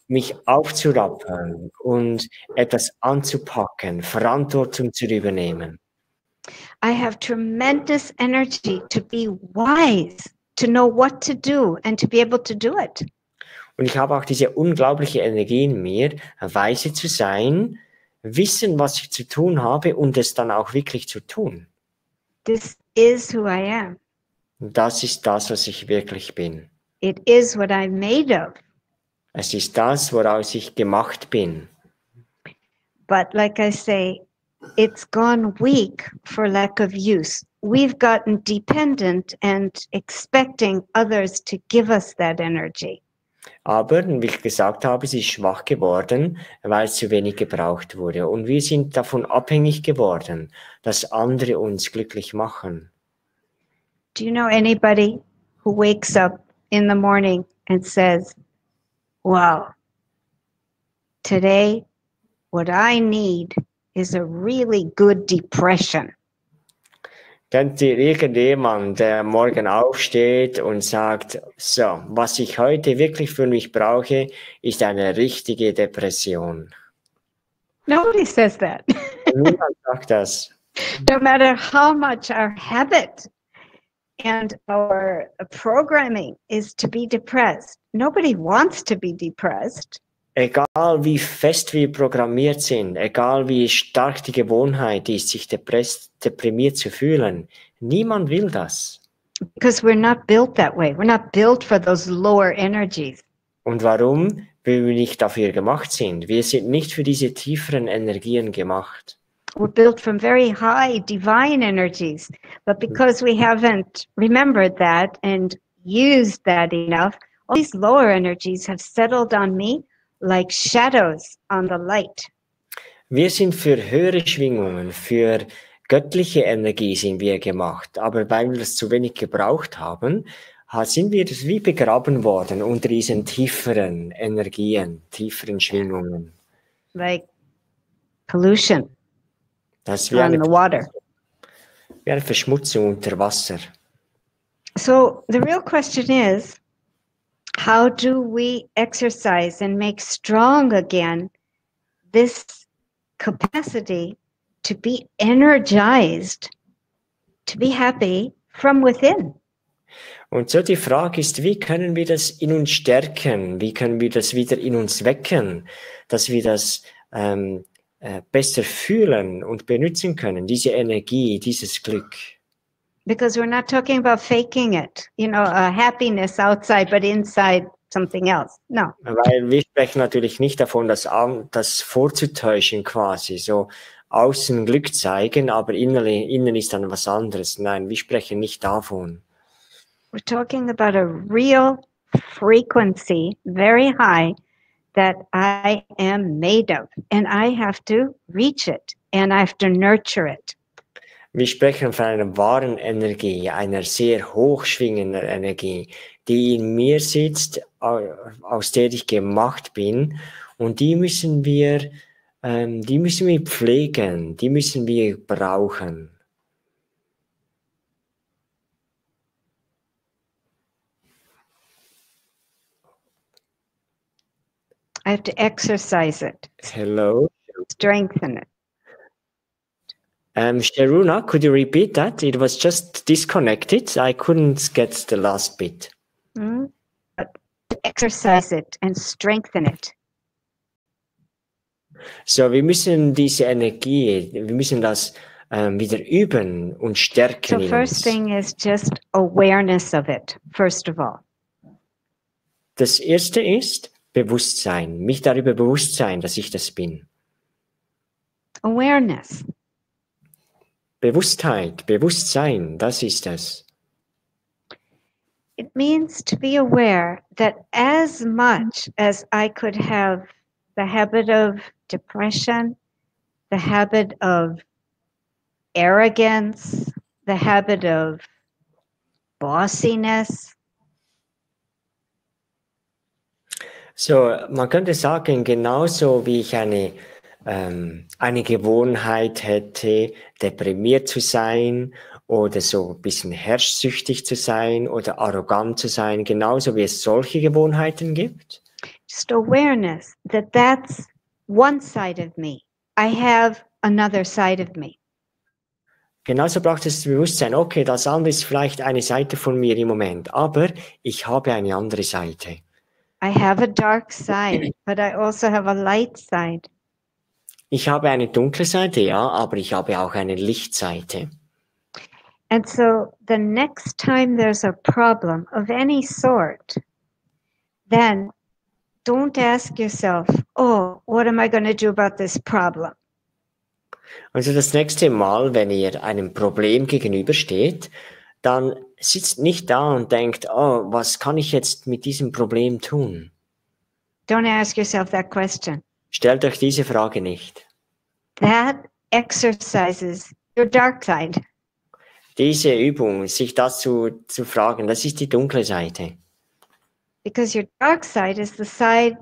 mich aufzurappeln und etwas anzupacken, Verantwortung zu übernehmen. I have tremendous energy to be wise, to know what to do and to be able to do it. Und ich habe auch diese unglaubliche Energie in mir, weise zu sein, wissen, was ich zu tun habe und es dann auch wirklich zu tun. This is who I am. Und das ist das, was ich wirklich bin. It is what I'm made of. Es ist das, woraus ich gemacht bin. But like I say, it's gone weak for lack of use. We've gotten dependent and expecting others to give us that energy. Aber, wie ich gesagt habe, sie ist schwach geworden, weil es zu wenig gebraucht wurde. Und wir sind davon abhängig geworden, dass andere uns glücklich machen. Do you know anybody who wakes up in the morning and says, wow, today what I need is a really good depression? Kennt ihr irgendjemanden, der morgen aufsteht und sagt, so, was ich heute wirklich für mich brauche, ist eine richtige Depression? Nobody says that. Niemand sagt das. No matter how much our habit and our programming is to be depressed, nobody wants to be depressed. Egal wie fest wir programmiert sind, egal wie stark die Gewohnheit ist, sich deprimiert zu fühlen, niemand will das. Because we're not built that way. We're not built for those lower energies. Und warum? Weil wir nicht dafür gemacht sind. Wir sind nicht für diese tieferen Energien gemacht. We're built from very high divine energies. But because we haven't remembered that and used that enough, all these lower energies have settled on me like shadows on the light. Wir sind für höhere Schwingungen, für göttliche Energie sind wir gemacht. Aber weil wir das zu wenig gebraucht haben, sind wir wie begraben worden unter diesen tieferen Energien, tieferen Schwingungen. Like pollution Das ist wie on the water. wie eine Verschmutzung unter Wasser. So the real question is, how do we exercise and make strong again this capacity to be energized, to be happy from within? Und so die Frage ist, wie können wir das in uns stärken? Wie können wir das wieder in uns wecken, dass wir das besser fühlen und benutzen können, diese Energie, dieses Glück? Because we're not talking about faking it, you know, happiness outside, but inside something else. No. Weil wir sprechen natürlich nicht davon, das vorzutäuschen quasi, so außen Glück zeigen, aber innen ist dann was anderes. Nein, wir sprechen nicht davon. We're talking about a real frequency, very high, that I am made of, and I have to reach it, and I have to nurture it. Wir sprechen von einer wahren Energie, einer sehr hochschwingenden Energie, die in mir sitzt, aus der ich gemacht bin, und die müssen wir pflegen, die müssen wir brauchen. I have to exercise it. Hello. Strengthen it. Sharoona, could you repeat that? It was just disconnected. I couldn't get the last bit. Exercise it and strengthen it. So, wir müssen diese Energie, wir müssen das wieder üben und stärken So in first uns. thing is just awareness of it, first of all. Das erste ist Bewusstsein, mich darüber bewusst sein, dass ich das bin. Awareness. Bewusstheit, Bewusstsein, das ist es. It means to be aware that as much as I could have the habit of depression, the habit of arrogance, the habit of bossiness. So, man könnte sagen, genauso wie ich eine Gewohnheit hätte, deprimiert zu sein oder so ein bisschen herrschsüchtig zu sein oder arrogant zu sein, genauso wie es solche Gewohnheiten gibt. Just awareness that that's one side of me. I have another side of me. Genauso braucht es Bewusstsein, okay, das andere ist vielleicht eine Seite von mir im Moment, aber ich habe eine andere Seite. I have a dark side, but I also have a light side. Ich habe eine dunkle Seite, ja, aber ich habe auch eine Lichtseite. And so the next time there's a problem of any sort, then don't ask yourself, oh, what am I going to do about this problem? Also das nächste Mal, wenn ihr einem Problem gegenübersteht, dann sitzt nicht da und denkt, oh, was kann ich jetzt mit diesem Problem tun? Don't ask yourself that question. Stellt euch diese Frage nicht. That exercises your dark side. Diese Übung, sich das zu fragen, das ist die dunkle Seite. Because your dark side is the side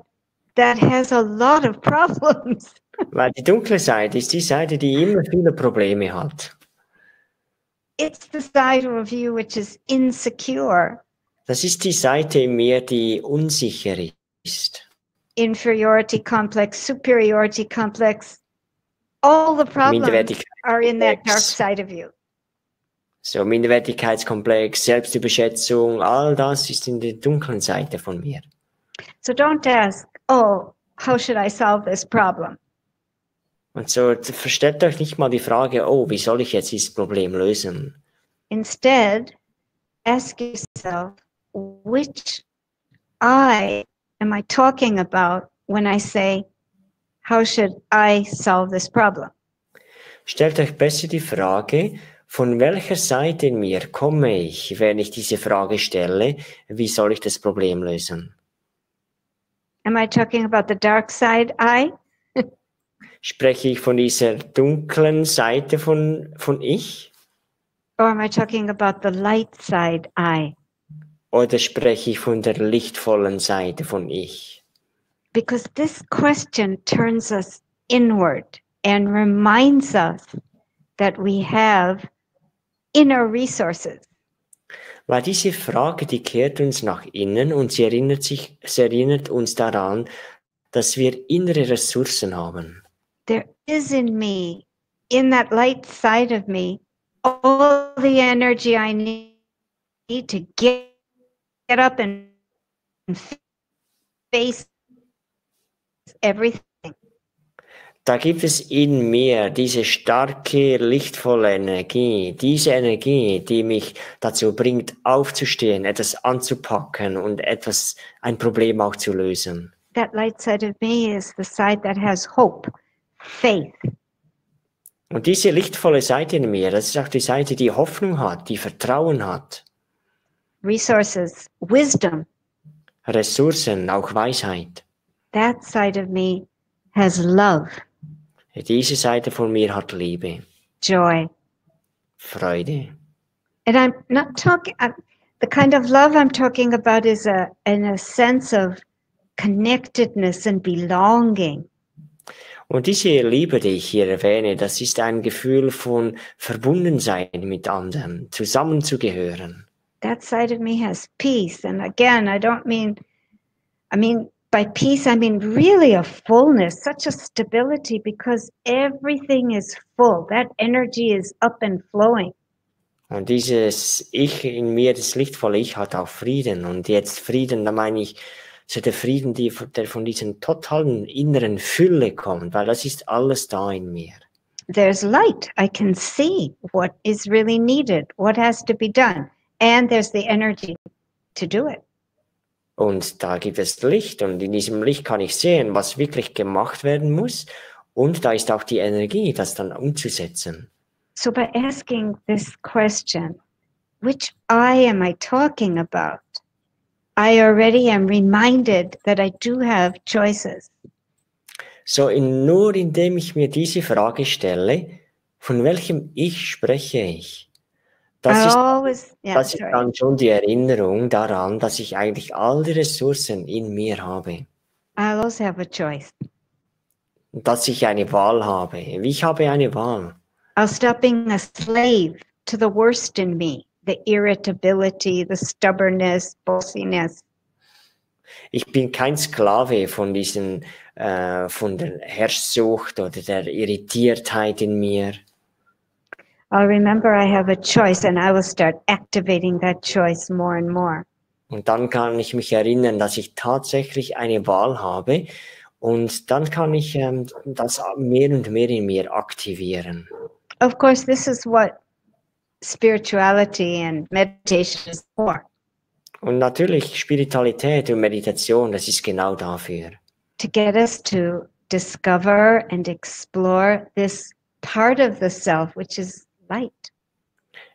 that has a lot of problems. Weil die dunkle Seite ist die Seite, die immer viele Probleme hat. It's the side of you which is insecure. Das ist die Seite in mir, die unsicher ist. Inferiority complex, superiority complex. All the problems are in that dark side of you. So, Minderwertigkeitskomplex, Selbstüberschätzung, all das ist in der dunklen Seite von mir. So don't ask, oh, how should I solve this problem? Und so stellt euch nicht mal die Frage, oh, wie soll ich jetzt dieses Problem lösen? Instead, ask yourself, which I am I talking about when I say, how should I solve this problem? Stellt euch besser die Frage, von welcher Seite in mir komme ich, wenn ich diese Frage stelle, wie soll ich das Problem lösen? Am I talking about the dark side I? Spreche ich von dieser dunklen Seite von ich? Or am I talking about the light side I? Oder spreche ich von der lichtvollen Seite von ich? Because this question turns us inward and reminds us that we have inner resources. Weil diese Frage, die kehrt uns nach innen und sie erinnert uns daran, dass wir innere Ressourcen haben. There is in me, in that light side of me, all the energy I need to get up and face everything. Da gibt es in mir diese starke, lichtvolle Energie, diese Energie, die mich dazu bringt, aufzustehen, etwas anzupacken und ein Problem auch zu lösen. That light side of me is the side that has hope, faith. Und diese lichtvolle Seite in mir, das ist auch die Seite, die Hoffnung hat, die Vertrauen hat. Resources, wisdom. Ressourcen, auch Weisheit. That side of me has love. Diese Seite von mir hat Liebe. Joy. Freude. And I'm not talking, the kind of love I'm talking about is in a sense of connectedness and belonging. Und diese Liebe, die ich hier erwähne, das ist ein Gefühl von Verbundensein mit anderen, zusammenzugehören. That side of me has peace. And again, I mean By peace, I mean really a fullness, such a stability, because everything is full. That energy is up and flowing. Und dieses Ich in mir, das lichtvolle Ich, hat auch Frieden. Und jetzt Frieden, da meine ich so der Frieden, der von dieser totalen inneren Fülle kommt, weil das ist alles da in mir. There's light. I can see what is really needed, what has to be done. And there's the energy to do it. Und da gibt es Licht und in diesem Licht kann ich sehen, was wirklich gemacht werden muss. Und da ist auch die Energie, das dann umzusetzen. So by asking this question, which I am I talking about? I already am reminded that I do have choices. So nur indem ich mir diese Frage stelle, von welchem Ich spreche ich? Das ist dann schon die Erinnerung daran, dass ich eigentlich all die Ressourcen in mir habe. I'll also have a choice. Dass ich eine Wahl habe. Ich habe eine Wahl. I'll stop being a slave to the worst in me, the irritability, the stubbornness, bossiness. Ich bin kein Sklave von von der Herrschsucht oder der Irritiertheit in mir. I'll remember I have a choice and I will start activating that choice more and more. Und dann kann ich mich erinnern, dass ich tatsächlich eine Wahl habe und dann kann ich das mehr und mehr in mir aktivieren. Of course, this is what spirituality and meditation is for. Und natürlich Spiritualität und Meditation, das ist genau dafür. To get us to discover and explore this part of the self, which is light.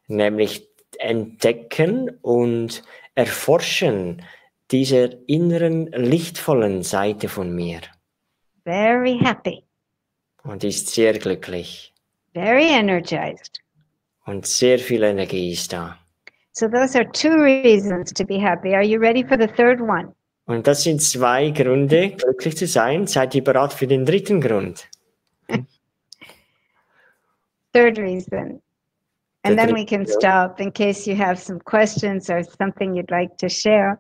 Nämlich entdecken und erforschen dieser inneren, lichtvollen Seite von mir. Very happy. Und ist sehr glücklich. Very energized. Und sehr viel Energie ist da. So those are 2 reasons to be happy. Are you ready for the third one? Und das sind 2 Gründe, glücklich zu sein. Seid ihr bereit für den 3. Grund? Third reason. And then we can stop in case you have some questions or something you'd like to share.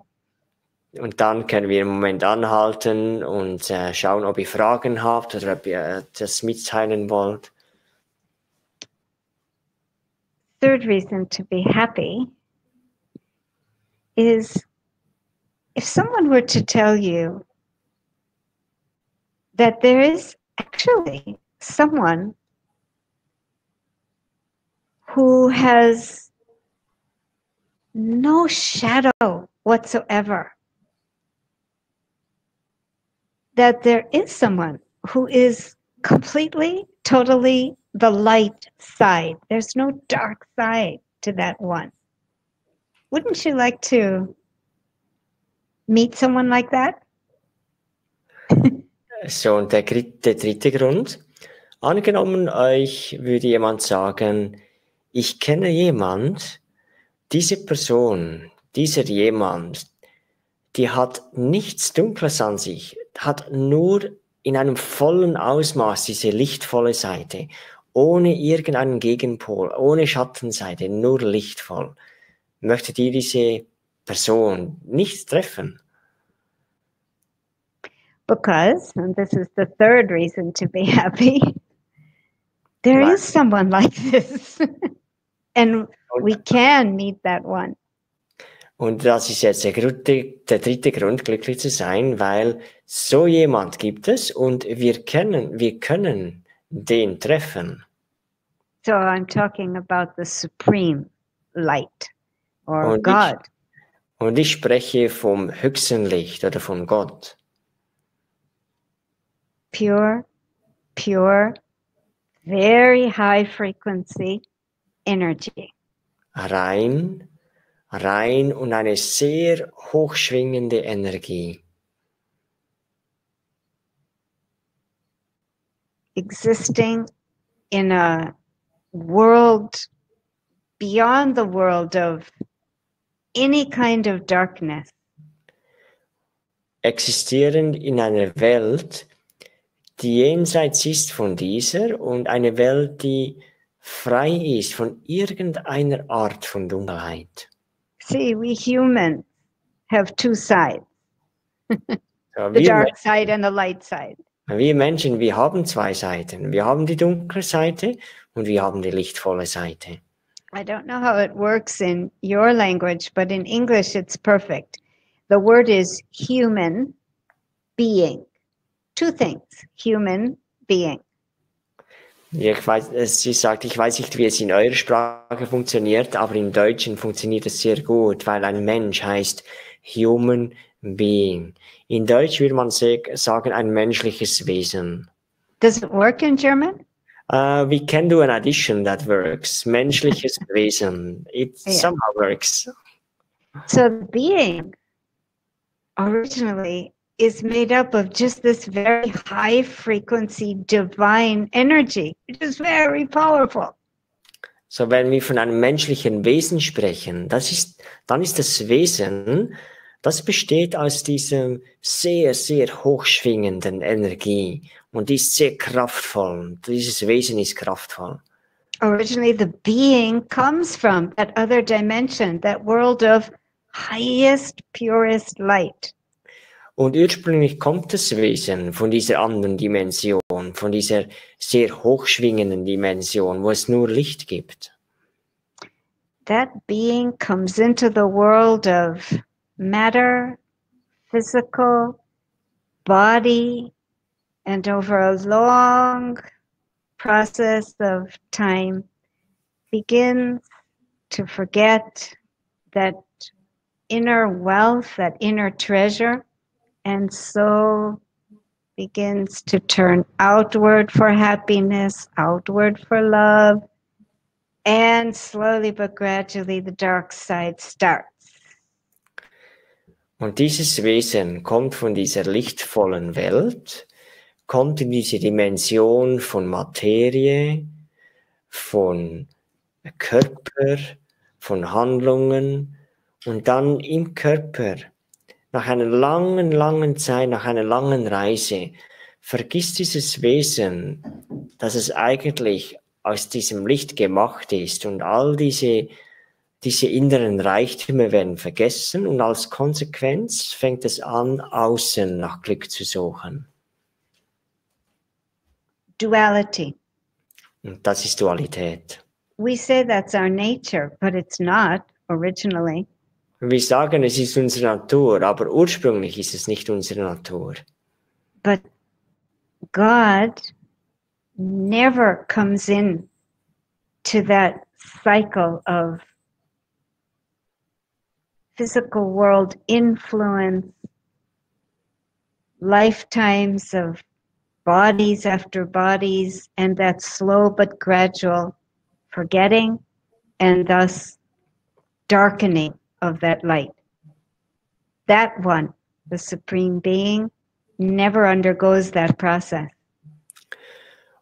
Und dann können wir im Moment anhalten und schauen, ob ihr Fragen habt oder ob ihr das mitteilen wollt. Third reason to be happy is if someone were to tell you that there is actually someone who has no shadow whatsoever, that there is someone who is completely, totally the light side. There's no dark side to that one. Wouldn't you like to meet someone like that? So, und der 3. Grund. Angenommen, euch würde jemand sagen, ich kenne jemand, diese Person, dieser jemand, die hat nichts Dunkles an sich, hat nur in einem vollen Ausmaß diese lichtvolle Seite, ohne irgendeinen Gegenpol, ohne Schattenseite, nur lichtvoll. Möchtet ihr diese Person nicht treffen? Because, and this is the third reason to be happy, there is someone like this. And we can meet that one. Und das ist jetzt der 3. Grund, glücklich zu sein, weil so jemand gibt es und wir können den treffen. So I'm talking about the supreme light or God. Und ich spreche vom höchsten Licht oder von Gott. Pure, very high frequency energy. Rein und eine sehr hochschwingende Energie. Existing in a world beyond the world of any kind of darkness. Existierend in einer Welt, die jenseits ist von dieser und eine Welt, die frei ist von irgendeiner Art von Dunkelheit. See, we humans have 2 sides. Ja, the dark side and the light side. wir Menschen, wir haben zwei Seiten. Wir haben die dunkle Seite und wir haben die lichtvolle Seite. I don't know how it works in your language, but in English it's perfect. The word is human being. Two things, human being. Ja, sie sagt, ich weiß nicht, wie es in eurer Sprache funktioniert, aber im Deutschen funktioniert es sehr gut, weil ein Mensch heißt human being. In Deutsch würde man sagen, ein menschliches Wesen. Does it work in German? We can do an addition that works. Menschliches Wesen. It somehow works. So the being originally is made up of just this very high frequency divine energy, which is very powerful. So, wenn wir von einem menschlichen Wesen sprechen, dann ist das Wesen, das besteht aus diesem sehr, sehr hochschwingenden Energie und die ist sehr kraftvoll. Dieses Wesen ist kraftvoll. Originally, the being comes from that other dimension, that world of highest, purest light. Und ursprünglich kommt das Wesen von dieser anderen Dimension, von dieser sehr hochschwingenden Dimension, wo es nur Licht gibt. That being comes into the world of matter, physical, body, and over a long process of time begins to forget that inner wealth, that inner treasure, and so begins to turn outward for happiness, outward for love, and slowly but gradually the dark side starts. Und dieses Wesen kommt von dieser lichtvollen Welt, kommt in diese Dimension von Materie, von Körper, von Handlungen und dann im Körper, nach einer langen, langen Zeit, nach einer langen Reise, vergisst dieses Wesen, dass es eigentlich aus diesem Licht gemacht ist und all diese inneren Reichtümer werden vergessen und als Konsequenz fängt es an, außen nach Glück zu suchen. Duality. Und das ist Dualität. We say that's our nature, but it's not originally. Wir sagen, es ist unsere Natur, aber ursprünglich ist es nicht unsere Natur. But God never comes in to that cycle of physical world influence, lifetimes of bodies after bodies, and that slow but gradual forgetting and thus darkening of that light. That one, the Supreme Being, never undergoes that process.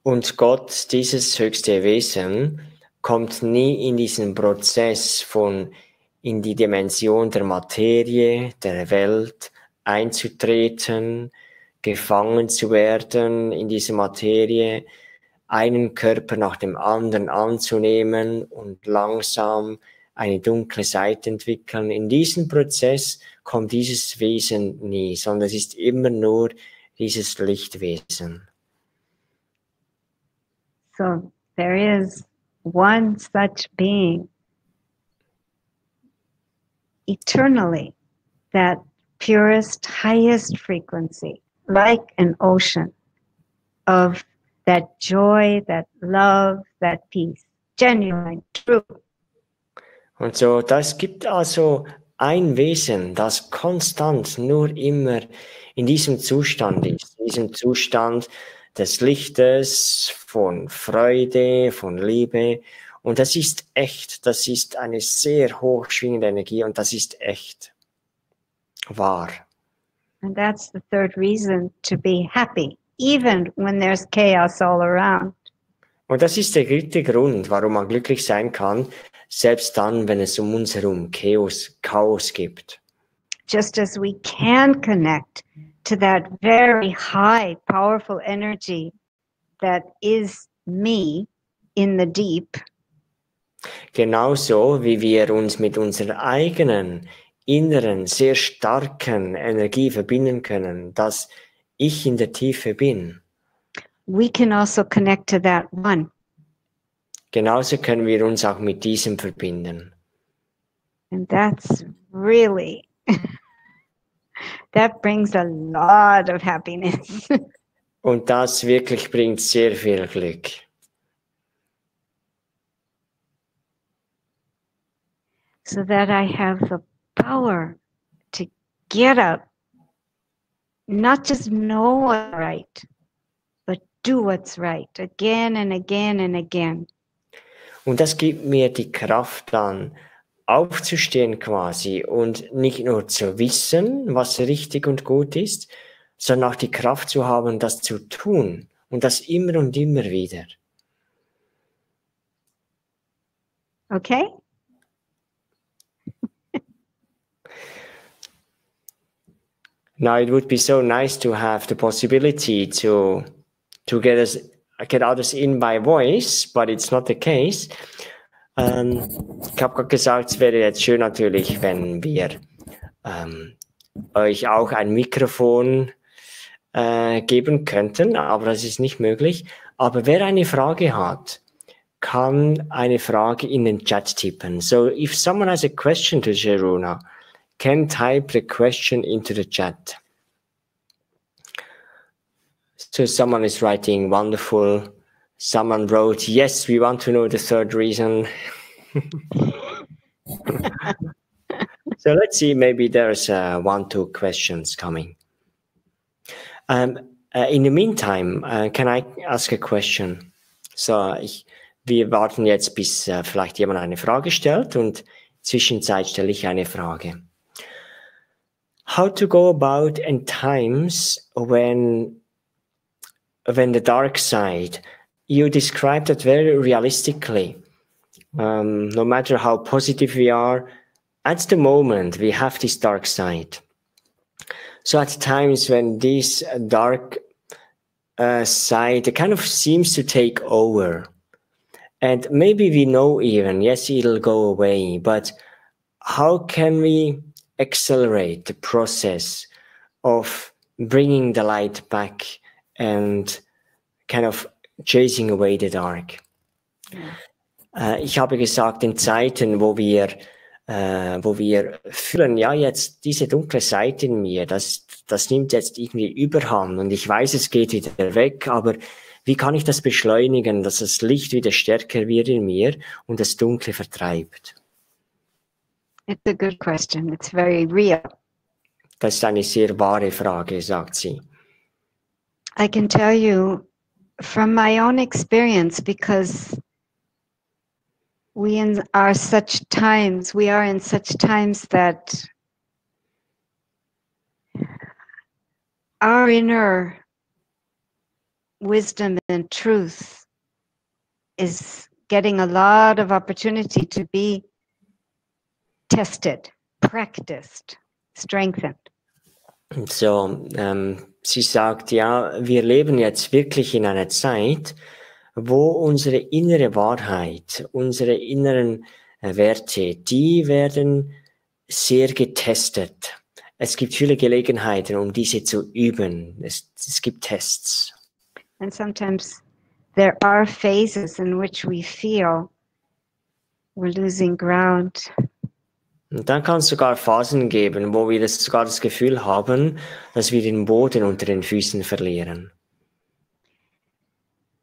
Und Gott, dieses höchste Wesen, kommt nie in diesen Prozess von in die Dimension der Materie, der Welt einzutreten, gefangen zu werden in diese Materie, einen Körper nach dem anderen anzunehmen und langsam eine dunkle Seite entwickeln. In diesem Prozess kommt dieses Wesen nie, sondern es ist immer nur dieses Lichtwesen. So there is one such being eternally, that purest, highest frequency, like an ocean of that joy, that love, that peace, genuine, true. Und so, das gibt also ein Wesen, das konstant nur immer in diesem Zustand ist, in diesem Zustand des Lichtes, von Freude, von Liebe. Und das ist echt, das ist eine sehr hochschwingende Energie und das ist echt, wahr. And that's the third reason to be happy, even when there's chaos all around. Und das ist der dritte Grund, warum man glücklich sein kann, selbst dann, wenn es um uns herum Chaos gibt. Just as we can connect to that very high, powerful energy that is me in the deep. Genauso wie wir uns mit unserer eigenen inneren, sehr starken Energie verbinden können, dass ich in der Tiefe bin. We can also connect to that one. Genauso können wir uns auch mit diesem verbinden. And that's really, that brings a lot of happiness. Und das wirklich bringt sehr viel Glück. So that I have the power to get up, not just know what's right, but do what's right again and again and again. Und das gibt mir die Kraft dann, aufzustehen quasi und nicht nur zu wissen, was richtig und gut ist, sondern auch die Kraft zu haben, das zu tun und das immer und immer wieder. Okay? Now it would be so nice to have the possibility to get others in by voice, but it's not the case. Ich habe gerade gesagt, es wäre jetzt schön natürlich, wenn wir euch auch ein Mikrofon geben könnten, aber das ist nicht möglich. Aber wer eine Frage hat, kann eine Frage in den Chat tippen. So if someone has a question to Sharoona, can type the question into the chat. So someone is writing, wonderful. Someone wrote, yes, we want to know the third reason. So let's see, maybe there's 1-2 questions coming. In the meantime, can I ask a question? So, wir warten jetzt, bis vielleicht jemand eine Frage stellt und zwischenzeit stelle ich eine Frage. How to go about in times when the dark side, you described that very realistically. No matter how positive we are, at the moment we have this dark side. So at times when this dark side kind of seems to take over, and maybe we know even, yes, it'll go away, but how can we accelerate the process of bringing the light back and kind of chasing away the dark? Ich habe gesagt, in Zeiten, wo wir fühlen, ja, jetzt diese dunkle Seite in mir, das nimmt jetzt irgendwie Überhand und ich weiß, es geht wieder weg, aber wie kann ich das beschleunigen, dass das Licht wieder stärker wird in mir und das Dunkle vertreibt? It's a good question. It's very real. Das ist eine sehr wahre Frage, sagt sie. I can tell you from my own experience, because we are in such times that our inner wisdom and truth is getting a lot of opportunity to be tested, practiced, strengthened. So, sie sagt, ja, wir leben jetzt wirklich in einer Zeit, wo unsere innere Wahrheit, unsere inneren Werte, die werden sehr getestet. Es gibt viele Gelegenheiten, um diese zu üben. Es gibt Tests. And sometimes there are phases in which we feel we're losing ground. Und dann kann es sogar Phasen geben, wo wir sogar das Gefühl haben, dass wir den Boden unter den Füßen verlieren.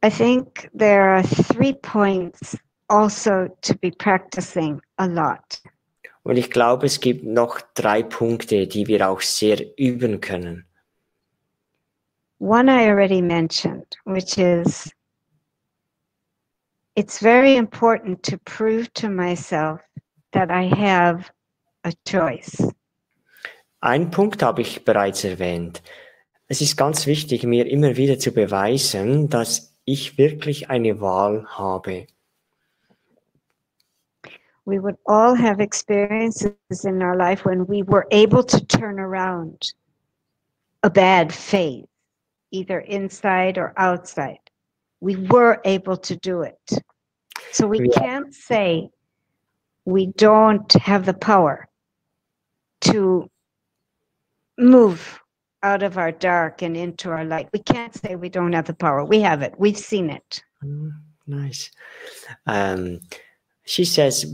I think there are 3 points also to be practicing a lot. Und ich glaube, es gibt noch 3 Punkte, die wir auch sehr üben können. One I already mentioned, which is it's very important to prove to myself that I have a choice. Ein Punkt habe ich bereits erwähnt. Es ist ganz wichtig, mir immer wieder zu beweisen, dass ich wirklich eine Wahl habe. We would all have experiences in our life when we were able to turn around a bad phase, either inside or outside. We were able to do it. So we can't say we don't have the power. to move out of our dark and into our light. We can't say we don't have the power. We have it. We've seen it. Nice. She says,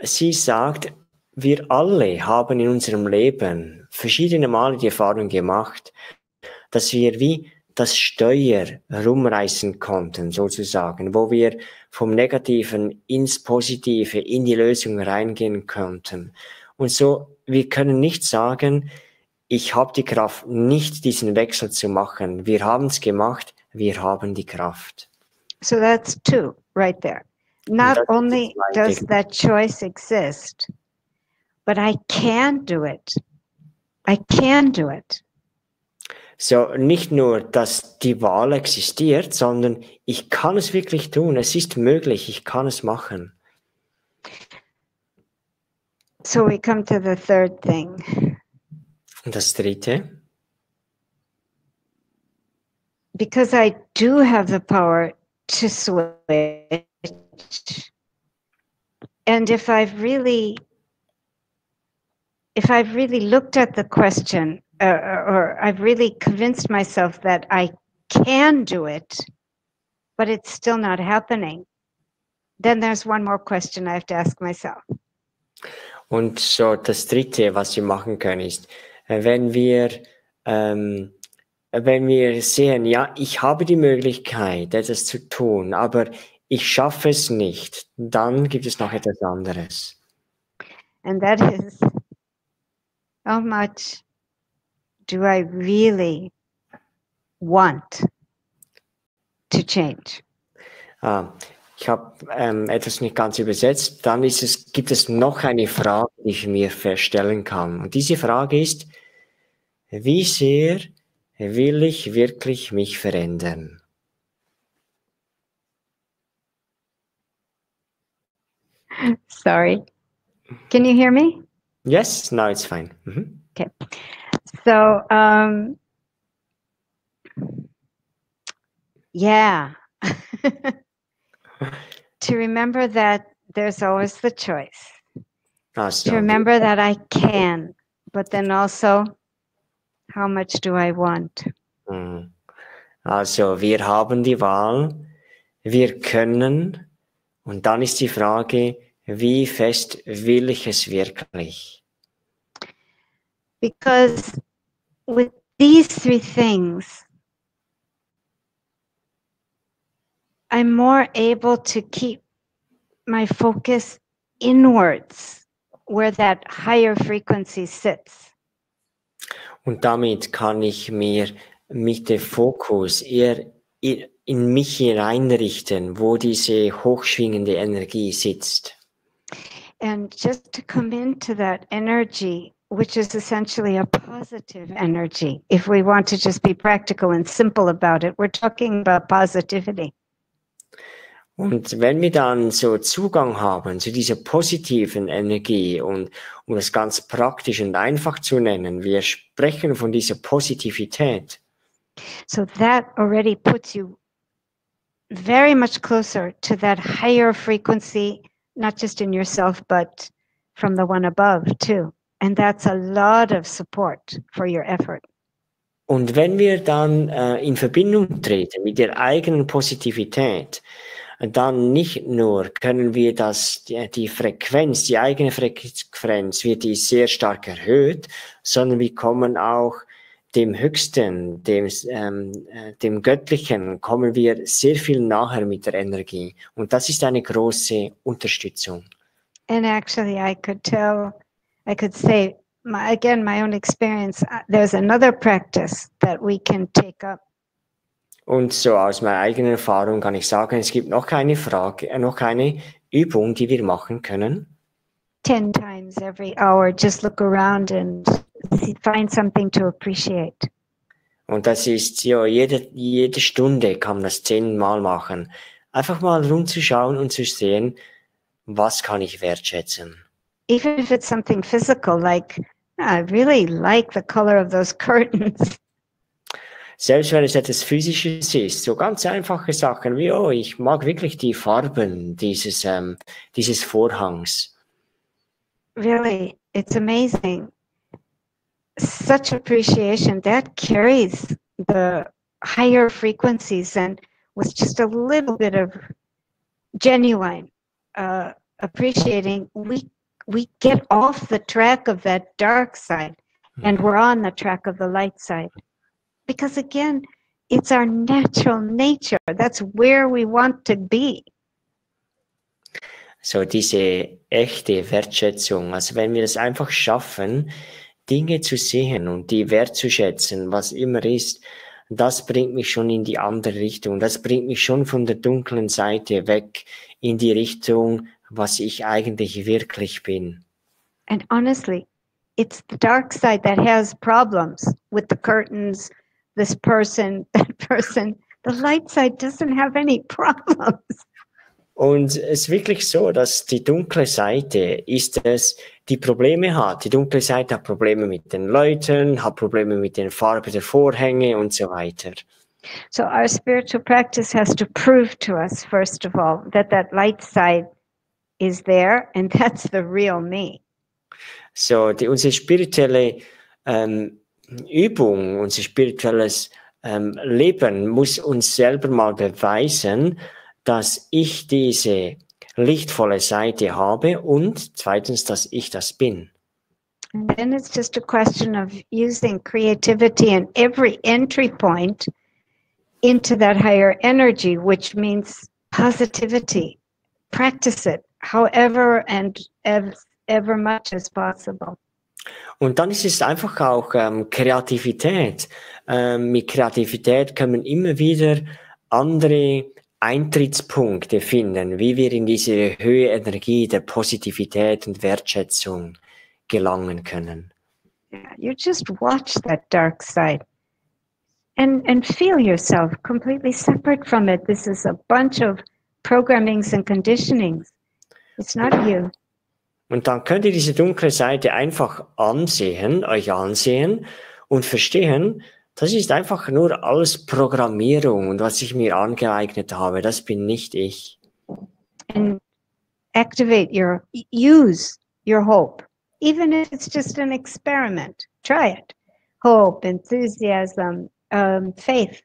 sie sagt, wir alle haben in unserem Leben verschiedene Male die Erfahrung gemacht, dass wir wie das Steuer rumreißen konnten, sozusagen, wo wir vom Negativen ins Positive, in die Lösung reingehen konnten. Und so, wir können nicht sagen, ich habe die Kraft, nicht diesen Wechsel zu machen. Wir haben es gemacht, wir haben die Kraft. So that's two right there. Not only does that choice exist, but I can do it. I can do it. So, nicht nur, dass die Wahl existiert, sondern ich kann es wirklich tun. Es ist möglich, ich kann es machen. So we come to the third thing. Und das dritte. Because I do have the power to switch. And if I've really looked at the question, or I've really convinced myself that I can do it, but it's still not happening, then there's one more question I have to ask myself. Und so das dritte, was wir machen können, ist, wenn wir sehen, ja, ich habe die Möglichkeit, etwas zu tun, aber ich schaffe es nicht, dann gibt es noch etwas anderes. And that is, how much do I really want to change? Ich habe etwas nicht ganz übersetzt. Dann gibt es noch eine Frage, die ich mir stellen kann. Und diese Frage ist, wie sehr will ich wirklich mich verändern? Sorry. Can you hear me? Yes, now it's fine. Okay. So, yeah. To remember that there's always the choice. To remember that I can, but then also, how much do I want? Also, wir haben die Wahl, wir können, und dann ist die Frage, wie fest will ich es wirklich? Because with these three things, I'm more able to keep my focus inwards, where that higher frequency sits. Und damit kann ich mir mit dem Fokus eher in mich hineinrichten, wo diese hochschwingende Energie sitzt. And just to come into that energy, which is essentially a positive energy, if we want to just be practical and simple about it, we're talking about positivity. Und wenn wir dann so Zugang haben zu dieser positiven Energie und um das ganz praktisch und einfach zu nennen, wir sprechen von dieser Positivität. So that already puts you very much closer to that higher frequency, not just in yourself, but from the one above too. And that's a lot of support for your effort. Und wenn wir dann in Verbindung treten mit der eigenen Positivität, dann nicht nur können wir die Frequenz, die eigene Frequenz wird die sehr stark erhöht, sondern wir kommen auch dem Höchsten, dem Göttlichen, kommen wir sehr viel nahe mit der Energie. Und das ist eine große Unterstützung. And actually I could say, again, my own experience, there's another practice that we can take up. Und so aus meiner eigenen Erfahrung kann ich sagen, es gibt noch eine Übung, die wir machen können. 10 times every hour, just look around and find something to appreciate. Und das ist, ja, jede Stunde kann man das 10-mal machen. Einfach mal rumzuschauen und zu sehen, was kann ich wertschätzen. Even if it's something physical, like, I really like the color of those curtains. Selbst wenn es etwas Physisches ist, so ganz einfache Sachen wie, oh, ich mag wirklich die Farben dieses Vorhangs. really, it's amazing. Such appreciation that carries the higher frequencies, and with just a little bit of genuine appreciating, we get off the track of that dark side and we're on the track of the light side. Because again, it's our natural nature. That's where we want to be. So diese echte Wertschätzung, also wenn wir es einfach schaffen, Dinge zu sehen und die wertzuschätzen, was immer ist, das bringt mich schon in die andere Richtung. Das bringt mich schon von der dunklen Seite weg in die Richtung, was ich eigentlich wirklich bin. And honestly, it's the dark side that has problems with the curtains, this person, that person. The light side doesn't have any problems. Und es ist wirklich so, dass die dunkle Seite ist es, die Probleme hat. Die dunkle Seite hat Probleme mit den Leuten, hat Probleme mit den Farben der Vorhänge und so weiter. So our spiritual practice has to prove to us, first of all, that that light side is there and that's the real me. So unsere spirituelle Übung, unser spirituelles Leben muss uns selber mal beweisen, dass ich diese lichtvolle Seite habe und zweitens, dass ich das bin. And then it's just a question of using creativity in every entry point into that higher energy, which means positivity. Practice it however and ever much as possible. Und dann ist es einfach auch Kreativität. Mit Kreativität können wir immer wieder andere Eintrittspunkte finden, wie wir in diese höhere Energie der Positivität und Wertschätzung gelangen können. Yeah, you just watch that dark side and feel yourself completely separate from it. This is a bunch of programmings and conditionings. It's not you. Und dann könnt ihr diese dunkle Seite einfach euch ansehen und verstehen, das ist einfach nur alles Programmierung und was ich mir angeeignet habe, das bin nicht ich. And use your hope, even if it's just an experiment. Try it. Hope, enthusiasm, faith.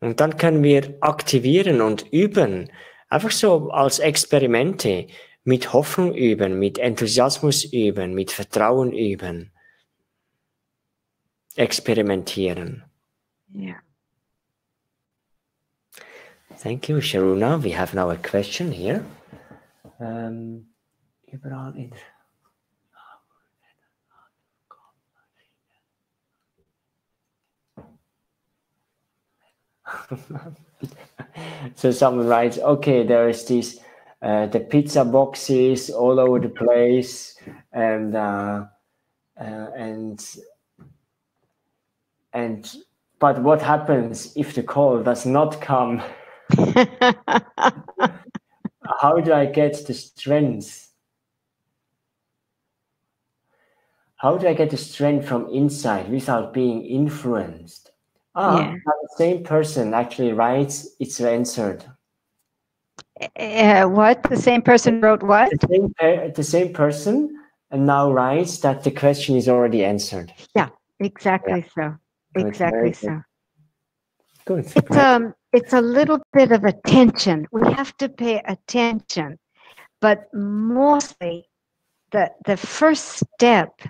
Und dann können wir aktivieren und üben, einfach so als Experimente, mit Hoffnung üben, mit Enthusiasmus üben, mit Vertrauen üben. Experimentieren. Yeah. Thank you, Sharoona. We have now a question here. Überall in So someone writes, okay, there is this the pizza boxes all over the place, and but what happens if the call does not come? How do I get the strength? How do I get the strength from inside without being influenced? Yeah. The same person actually writes, it's answered. What? The same person wrote what? The same person and now writes that the question is already answered. Yeah, exactly so. Good, exactly so. Good. It's a little bit of attention. We have to pay attention, but mostly the first step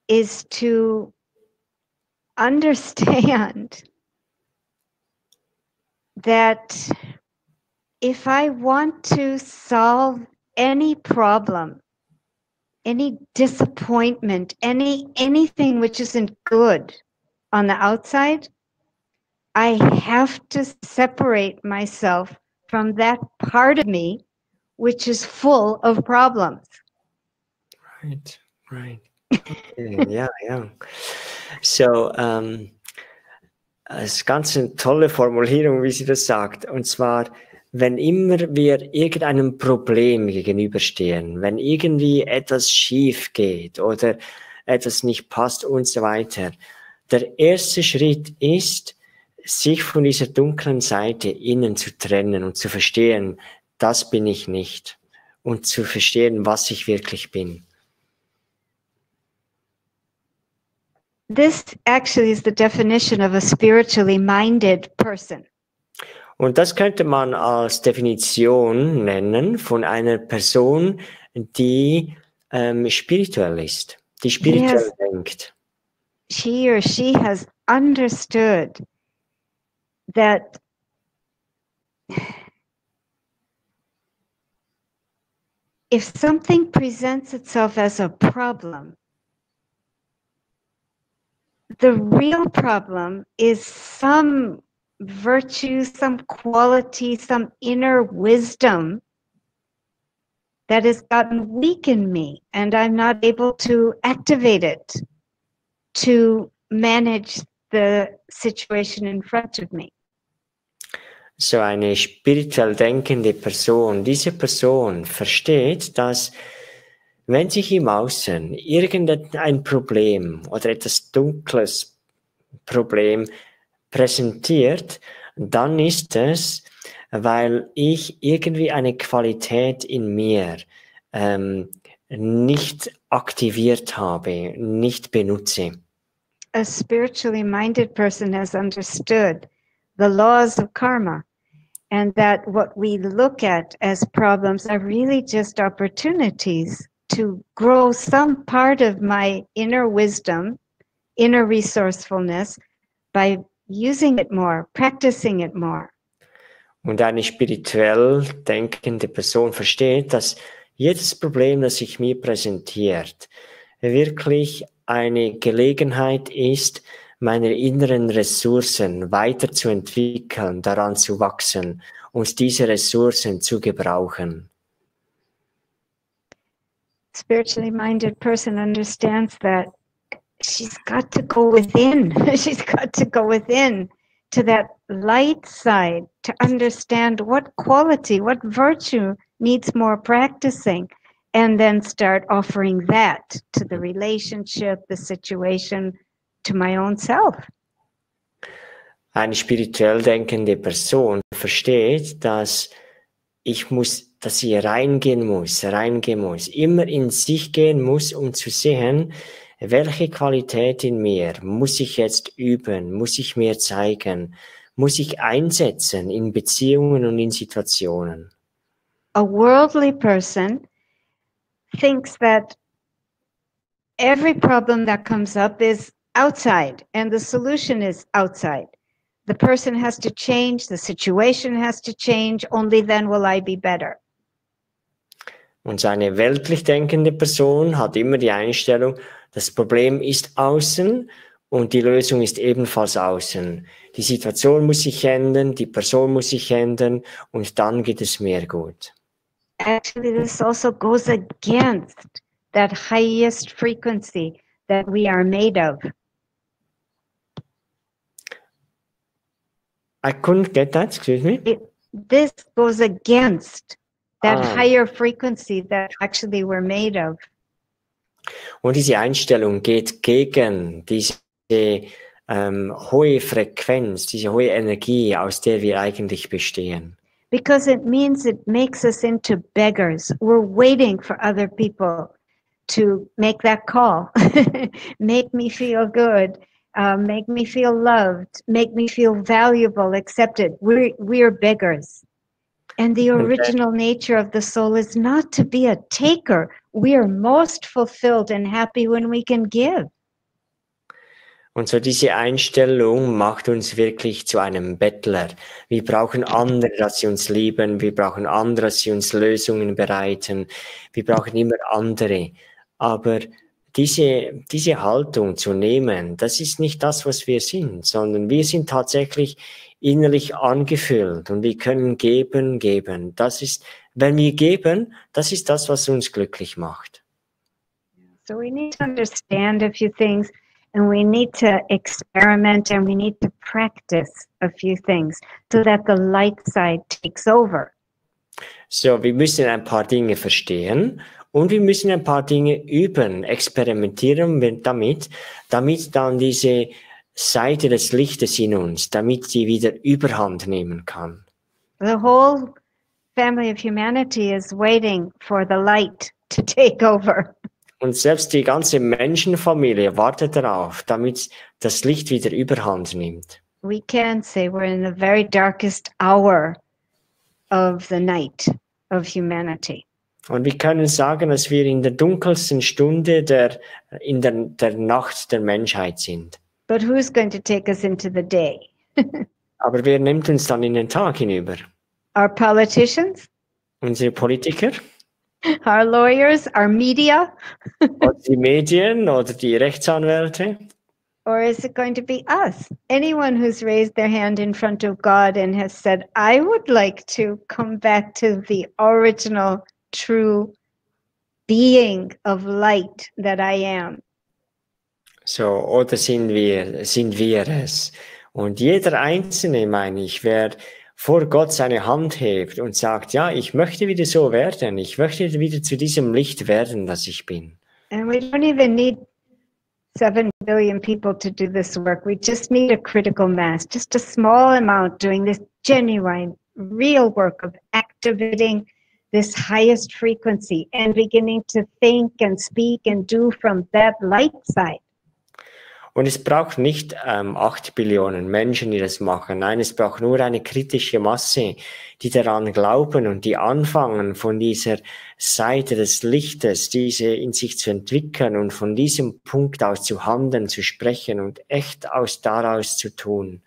is to understand that if I want to solve any problem, any disappointment, anything which isn't good on the outside, I have to separate myself from that part of me which is full of problems. Right. Okay, yeah. So, es ist ganz eine tolle Formulierung, wie sie das sagt. Und zwar, wenn immer wir irgendeinem Problem gegenüberstehen, wenn irgendwie etwas schief geht oder etwas nicht passt und so weiter, der erste Schritt ist, sich von dieser dunklen Seite innen zu trennen und zu verstehen, das bin ich nicht. und zu verstehen, was ich wirklich bin. This actually is the definition of a spiritually minded person. Und das könnte man als Definition nennen von einer Person, die spirituell ist, die spirituell denkt. He or she has understood that if something presents itself as a problem, the real problem is some virtue, some quality, some inner wisdom that has gotten weak in me, and I'm not able to activate it to manage the situation in front of me. So eine spirituell denkende Person, diese Person versteht, dass wenn sich im Außen irgendein Problem oder etwas dunkles Problem präsentiert, dann ist es, weil ich irgendwie eine Qualität in mir nicht aktiviert habe, nicht benutze. A spiritually minded person has understood the laws of karma, and that what we look at as problems are really just opportunities to grow some part of my inner wisdom, inner resourcefulness by using it more, practicing it more. Und eine spirituell denkende Person versteht, dass jedes Problem, das sich mir präsentiert, wirklich eine Gelegenheit ist, meine inneren Ressourcen weiterzuentwickeln, daran zu wachsen und diese Ressourcen zu gebrauchen. Spiritually minded person understands that she's got to go within. She's got to go within to that light side to understand what quality, what virtue needs more practicing, and then start offering that to the relationship, the situation, to my own self. Eine spirituell denkende Person versteht, dass sie reingehen muss, immer in sich gehen muss, um zu sehen, welche Qualität in mir muss ich jetzt üben, muss ich mir zeigen, muss ich einsetzen in Beziehungen und in Situationen. A worldly person thinks that every problem that comes up is outside and the solution is outside. The person has to change, the situation has to change, only then will I be better. Und eine weltlich denkende Person hat immer die Einstellung, das Problem ist außen und die Lösung ist ebenfalls außen. Die Situation muss sich ändern, die Person muss sich ändern und dann geht es mir gut. Actually, this also goes against that highest frequency that we are made of. I couldn't get that, excuse me. This goes against that higher frequency that actually we're made of. Und diese Einstellung geht gegen diese hohe Frequenz, diese hohe Energie, aus der wir eigentlich bestehen. Because it means it makes us into beggars. We're waiting for other people to make that call, make me feel good, make me feel loved, make me feel valuable, accepted. We're beggars. And the original nature of the soul is not to be a taker. We are most fulfilled and happy when we can give. Und so diese Einstellung macht uns wirklich zu einem Bettler. Wir brauchen andere, dass sie uns lieben. Wir brauchen andere, dass sie uns Lösungen bereiten. Wir brauchen immer andere. Aber diese Haltung zu nehmen, das ist nicht das, was wir sind, sondern wir sind tatsächlich innerlich angefüllt und wir können geben. Das ist, wenn wir geben, das ist das, was uns glücklich macht. So we need to understand a few things. And we need to experiment and we need to practice a few things so that the light side takes over. So, wir müssen ein paar Dinge verstehen und wir müssen ein paar Dinge üben, experimentieren damit dann diese Seite des Lichtes in uns, damit sie wieder Überhand nehmen kann. The whole family of humanity is waiting for the light to take over. Und selbst die ganze Menschenfamilie wartet darauf, damit das Licht wieder Überhand nimmt. We can say we're in the very darkest hour of the night of humanity. Und wir können sagen, dass wir in der dunkelsten Stunde der Nacht der Menschheit sind. But who's going to take us into the day? Aber wer nimmt uns dann in den Tag hinüber? Our politicians? Unsere Politiker? Our lawyers? Our media? Oder die Medien oder die Rechtsanwälte? Or is it going to be us? Anyone who's raised their hand in front of God and has said, I would like to come back to the original, true being of light that I am. So, oder sind wir es? Und jeder Einzelne, meine ich, wer vor Gott seine Hand hebt und sagt, ja, ich möchte wieder so werden, ich möchte wieder zu diesem Licht werden, das ich bin. And we don't even need 7 billion people to do this work. We just need a critical mass, just a small amount doing this genuine, real work of activating this highest frequency and beginning to think and speak and do from that light side. Und es braucht nicht 8 Billionen Menschen, die das machen. Nein, es braucht nur eine kritische Masse, die daran glauben und die anfangen, von dieser Seite des Lichtes, diese in sich zu entwickeln und von diesem Punkt aus zu handeln, zu sprechen und echt daraus zu tun.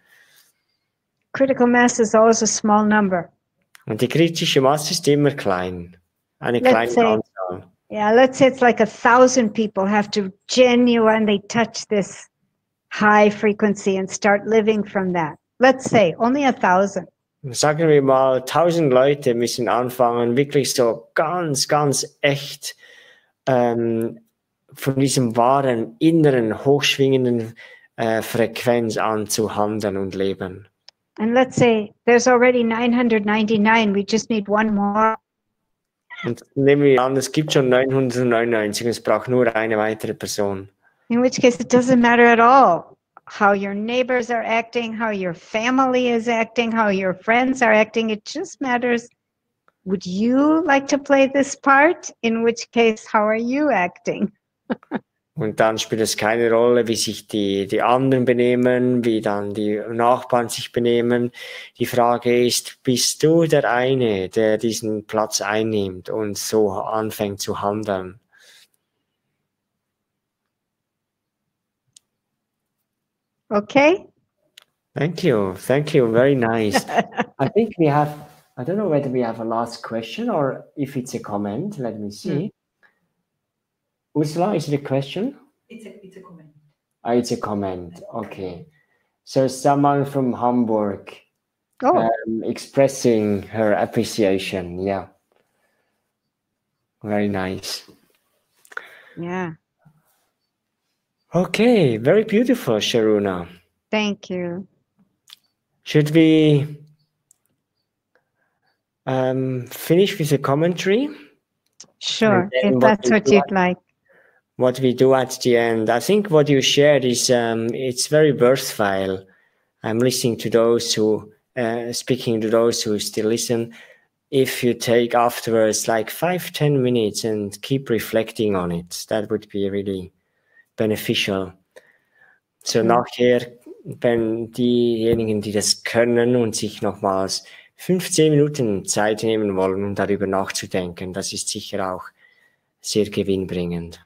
Critical mass is always a small number. Und die kritische Masse ist immer klein, eine kleine Anzahl. Yeah, let's say it's like 1,000 people have to genuinely touch this high frequency and start living from that. Let's say only 1,000. Sagen wir mal, 1.000 Leute müssen anfangen, wirklich so ganz, ganz echt von diesem wahren, inneren, hochschwingenden Frequenz an zu handeln und leben. And let's say there's already 999, we just need one more. Und nehmen wir an, es gibt schon 999 und es braucht nur eine weitere Person. In which case it doesn't matter at all how your neighbors are acting, how your family is acting, how your friends are acting. It just matters, would you like to play this part? In which case, how are you acting? Und dann spielt es keine Rolle, wie sich die anderen benehmen, wie dann die Nachbarn sich benehmen. Die Frage ist, bist du der eine, der diesen Platz einnimmt und so anfängt zu handeln? Okay? Thank you, very nice. I think we have, I don't know whether we have a last question or if it's a comment, let me see. Ursula, is it a question? It's a comment. It's a comment. Okay. So someone from Hamburg expressing her appreciation. Yeah. Very nice. Yeah. Okay. Very beautiful, Sharoona. Thank you. Should we finish with a commentary? Sure, if that's what you'd like. What we do at the end. I think what you shared is it's very worthwhile. I'm listening to those who speaking to those who still listen. If you take afterwards like 5-10 minutes and keep reflecting on it, that would be really beneficial. So nachher, wenn diejenigen, die das können und sich nochmals 15 Minuten Zeit nehmen wollen, um darüber nachzudenken, das ist sicher auch sehr gewinnbringend.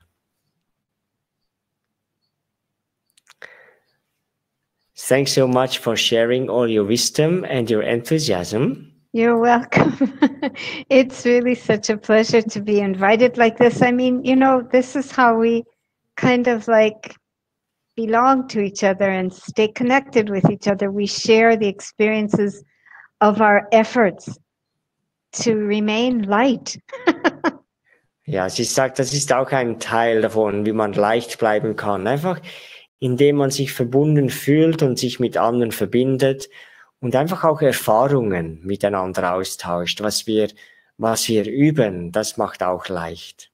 Thanks so much for sharing all your wisdom and your enthusiasm. You're welcome. It's really such a pleasure to be invited like this. I mean, you know, this is how we kind of like belong to each other and stay connected with each other. We share the experiences of our efforts to remain light. Ja, sie sagt, das ist auch ein Teil davon, wie man leicht bleiben kann. Einfach, indem man sich verbunden fühlt und sich mit anderen verbindet und einfach auch Erfahrungen miteinander austauscht. Was wir üben, das macht auch leicht.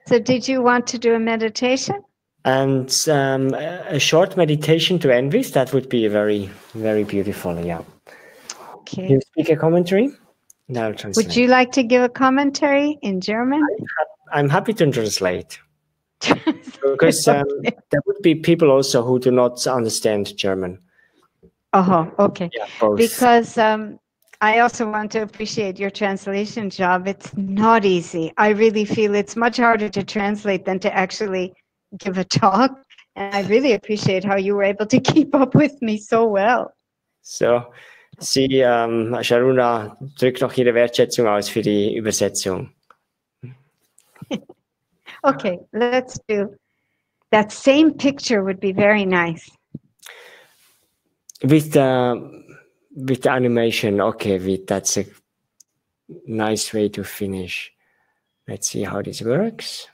So did you want to do a meditation? And a short meditation to end with, that would be very, very beautiful, yeah. Okay. You speak a commentary? No, translate. Would you like to give a commentary in German? I'm happy to translate. Because there would be people also who do not understand German. Oh, okay. Yeah, both. Because I also want to appreciate your translation job. It's not easy. I really feel it's much harder to translate than to actually give a talk. And I really appreciate how you were able to keep up with me so well. So, Sharoona drückt noch ihre Wertschätzung aus für die Übersetzung. Okay, let's do that. Same picture would be very nice. With the animation, okay, that's a nice way to finish. Let's see how this works.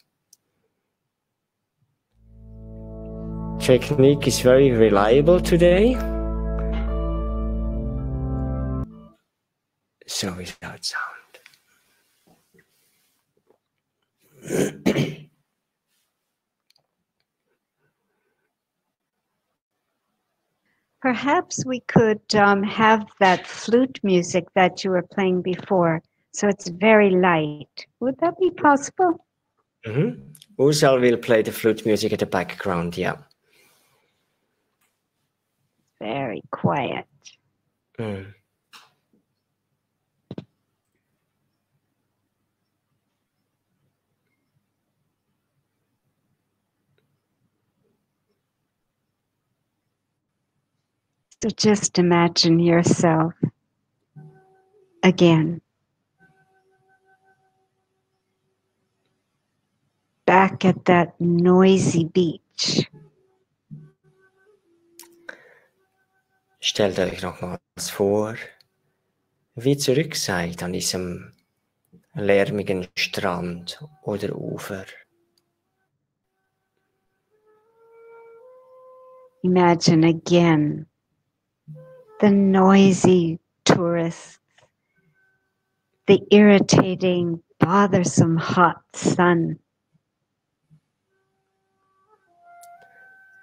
Technique is very reliable today. So without sound. Perhaps we could have that flute music that you were playing before, so it's very light. Would that be possible? Mm-hmm. Ursal will play the flute music at the background, yeah. Very quiet. Mm. So just imagine yourself again, back at that noisy beach. Stellt euch nochmals vor, wie zurück seid an diesem lärmigen Strand oder Ufer. Imagine again the noisy tourists, the irritating, bothersome hot sun.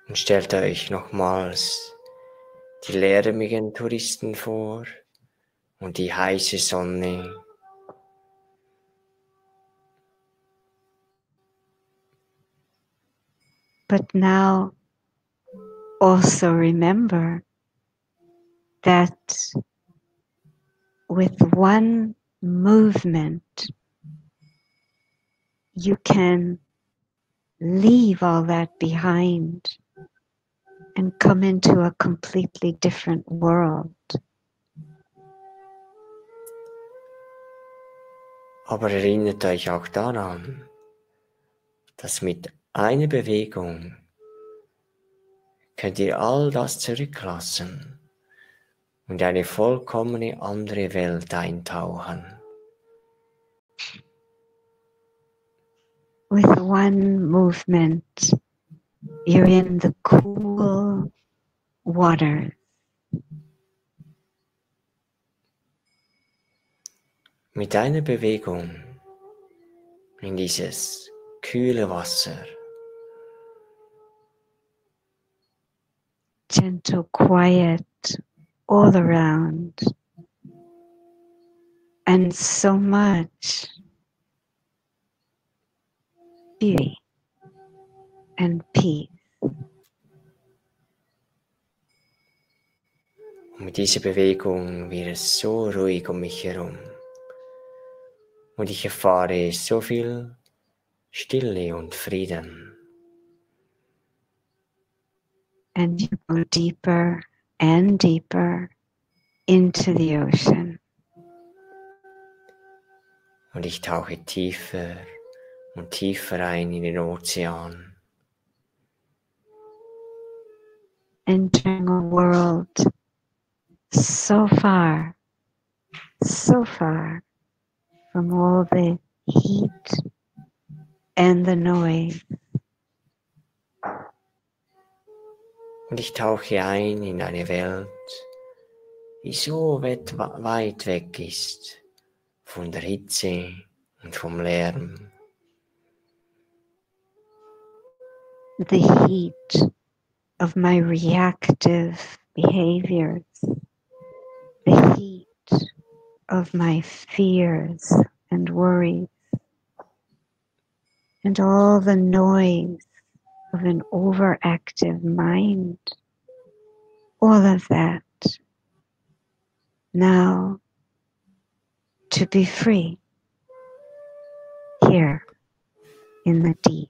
Und stellt euch nochmals die lärmigen Touristen vor und die heiße Sonne. But now also remember that with one movement, you can leave all that behind and come into a completely different world. Aber erinnert euch auch daran, dass mit einer Bewegung könnt ihr all das zurücklassen und eine vollkommene andere Welt eintauchen. With one movement, you're in the cool water. Mit einer Bewegung in dieses kühle Wasser. Gentle quiet all around. And so much beauty and peace. Und mit dieser Bewegung wird es so ruhig um mich herum. Und ich erfahre so viel Stille und Frieden. And you go deeper and deeper into the ocean. Und ich tauche tiefer und tiefer ein in den Ozean. Entering a world so far from all the heat and the noise. Und ich tauche ein in eine Welt, die so weit weg ist von der Hitze und vom Lärm. the heat of my reactive behaviors, the heat of my fears and worries, and all the noise of an overactive mind, all of that now to be free here in the deep.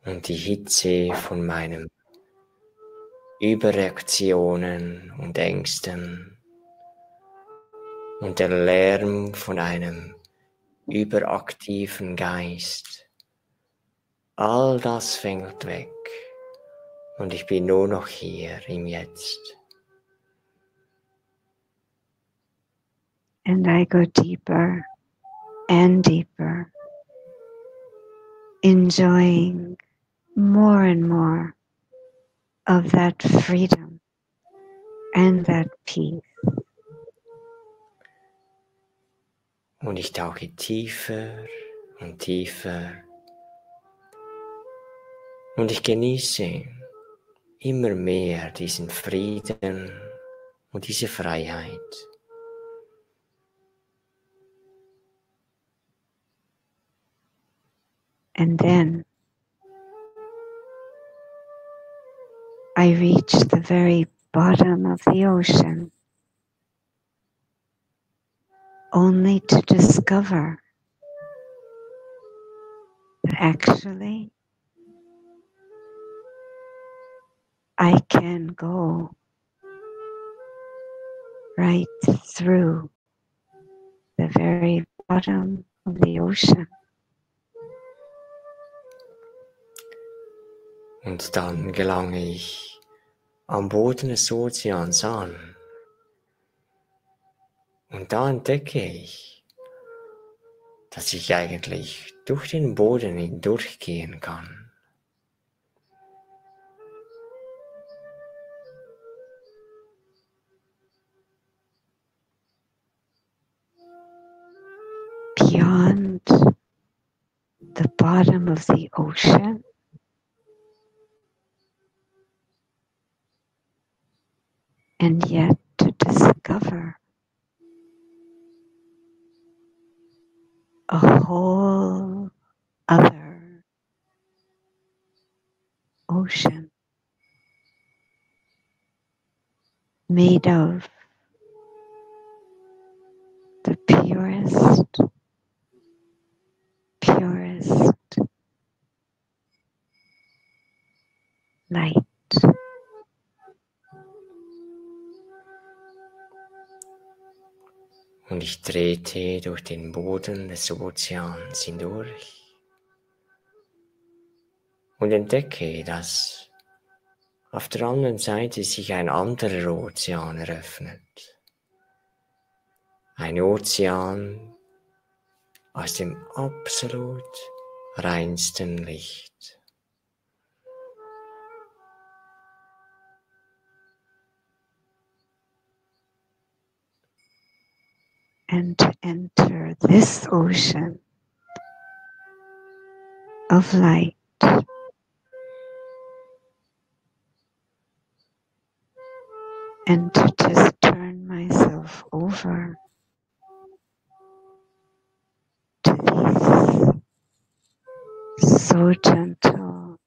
Und die Hitze von meinen Überreaktionen und Ängsten und der Lärm von einem überaktiven Geist, all das fällt weg und ich bin nur noch hier im Jetzt. And I go deeper and deeper, enjoying more and more of that freedom and that peace. Und ich tauche tiefer und tiefer und ich genieße immer mehr diesen Frieden und diese Freiheit. And then I reach the very bottom of the ocean, only to discover that actually I can go right through the very bottom of the ocean. Und dann gelange ich am Boden des Ozeans an. Und da entdecke ich, dass ich eigentlich durch den Boden hindurchgehen kann. Beyond the bottom of the ocean, and yet to discover a whole other ocean made of the purest light. Und ich trete durch den Boden des Ozeans hindurch und entdecke, dass auf der anderen Seite sich ein anderer Ozean eröffnet. Ein Ozean aus dem absolut reinsten Licht. And to enter this ocean of light and to just turn myself over to these so gentle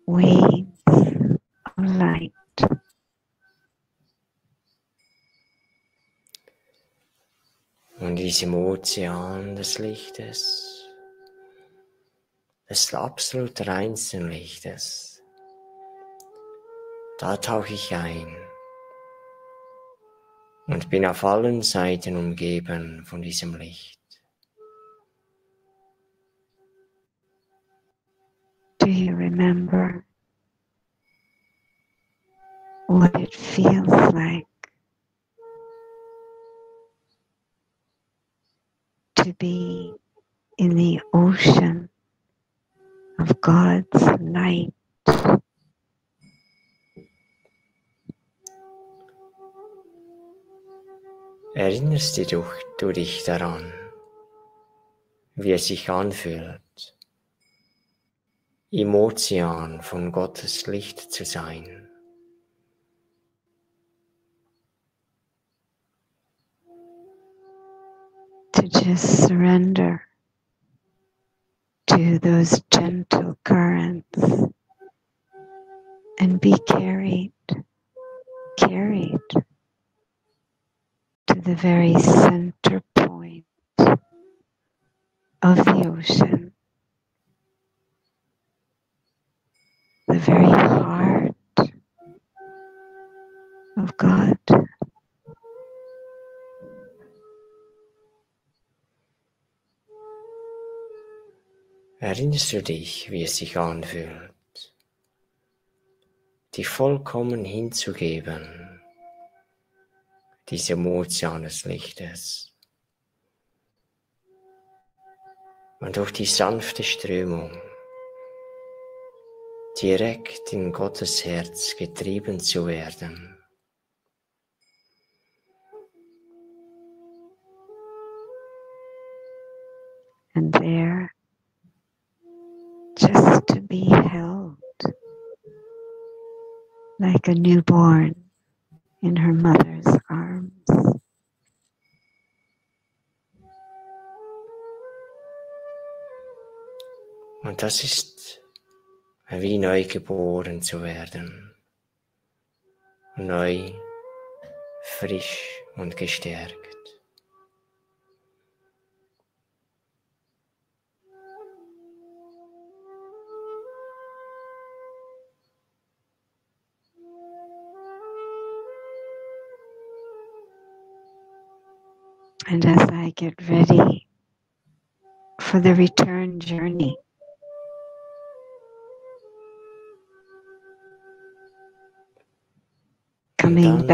waves of light. Und diesem Ozean des Lichtes, des absolut reinsten Lichtes, da tauche ich ein und bin auf allen Seiten umgeben von diesem Licht. Do you remember what it feels like to be in the ocean of God's light? Erinnerst du dich daran, wie es sich anfühlt, im Ozean von Gottes Licht zu sein. To just surrender to those gentle currents and be carried to the very center point of the ocean, the very heart of God. Erinnerst du dich, wie es sich anfühlt, dich vollkommen hinzugeben, diesem Ozean des Lichtes, und durch die sanfte Strömung direkt in Gottes Herz getrieben zu werden? And there, just to be held like a newborn in her mother's arms. Und das ist wie neu geboren zu werden, neu, frisch und gestärkt. And as I get ready for the return journey, coming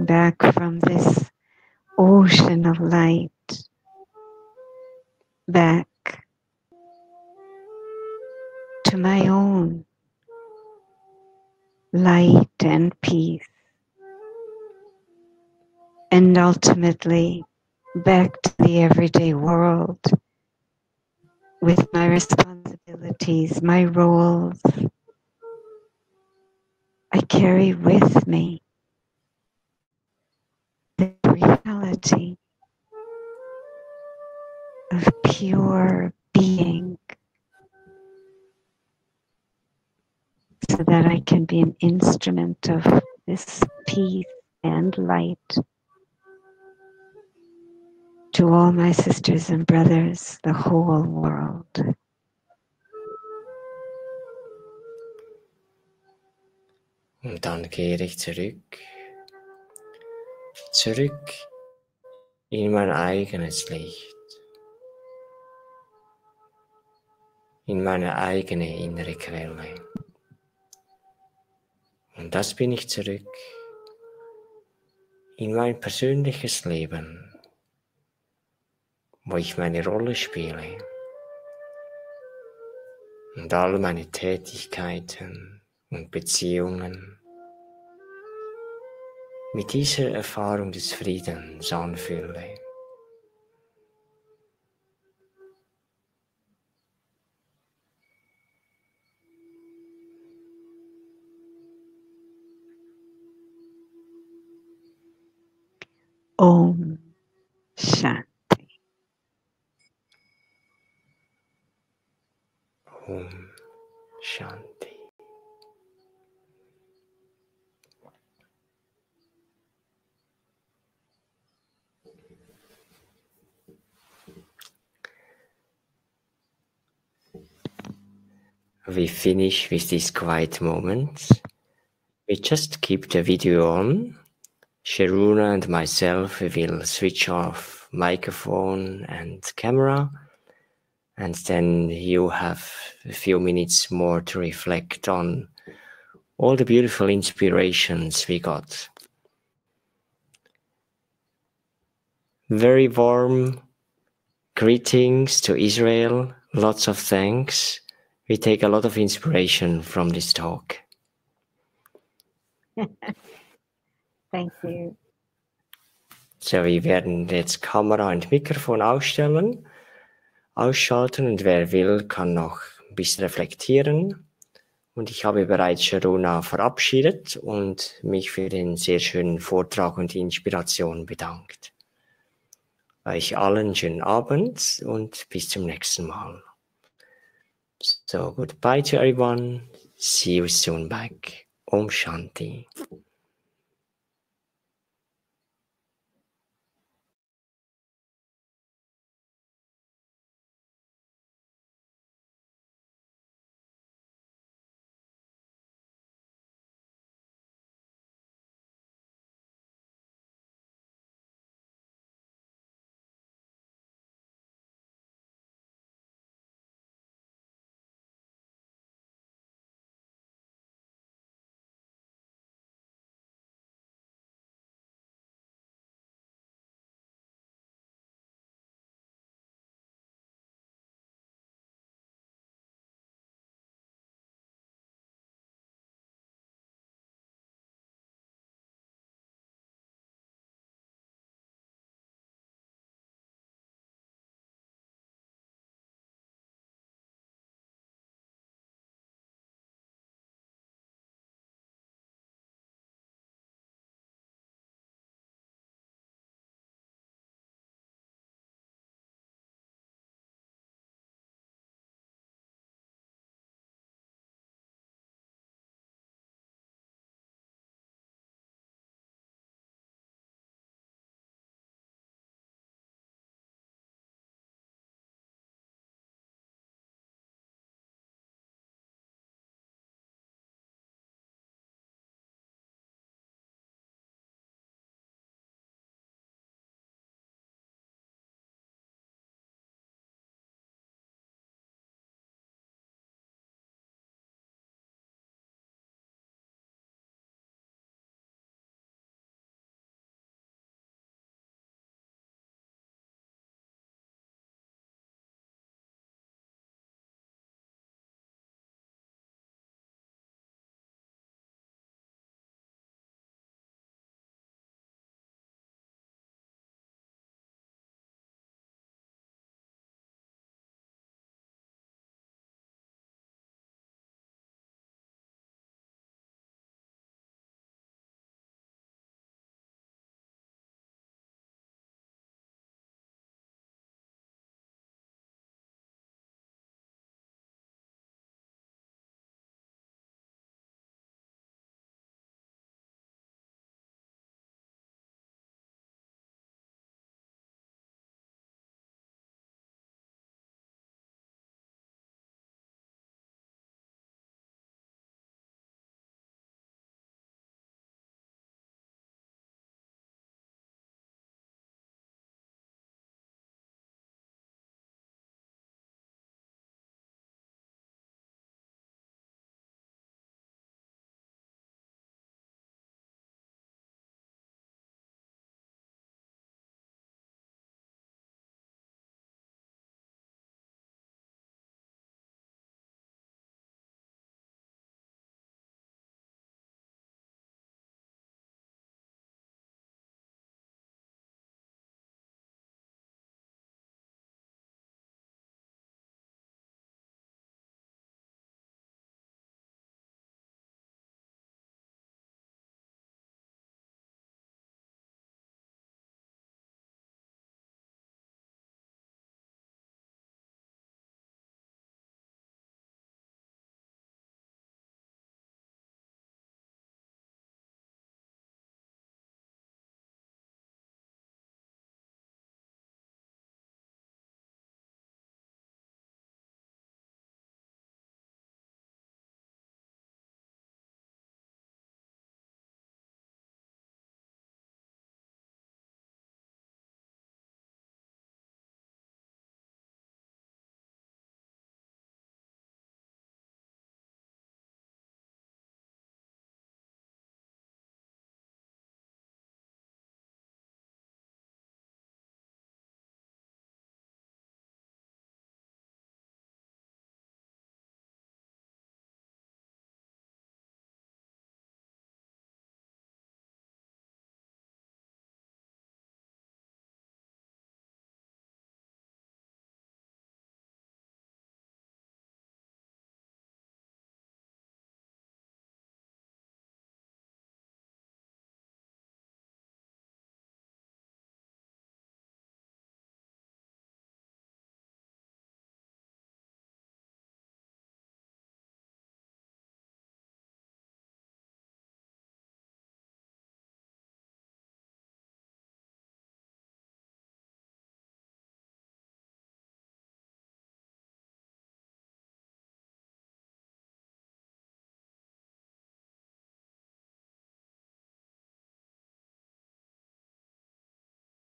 back from this ocean of light, back to my own light and peace, and ultimately back to the everyday world with my responsibilities, my roles. I carry with me the reality of pure being, so that I can be an instrument of this peace and light to all my sisters and brothers, the whole world. Und dann kehre ich zurück in mein eigenes Licht, in meine eigene innere Quelle. Und das bin ich zurück in mein persönliches Leben, wo ich meine Rolle spiele und all meine Tätigkeiten und Beziehungen mit dieser Erfahrung des Friedens anfühle. Om Shanti. Om Shanti. We finish with this quiet moment. We just keep the video on. Sharoona and myself will switch off microphone and camera, and then you have a few minutes more to reflect on all the beautiful inspirations we got. Very warm greetings to Israel, lots of thanks. We take a lot of inspiration from this talk. Thank you. So, wir werden jetzt Kamera und Mikrofon ausschalten und wer will, kann noch ein bisschen reflektieren. Und ich habe bereits Sharoona verabschiedet und mich für den sehr schönen Vortrag und die Inspiration bedankt. Euch allen schönen Abend und bis zum nächsten Mal. So, goodbye to everyone. See you soon back. Om Shanti.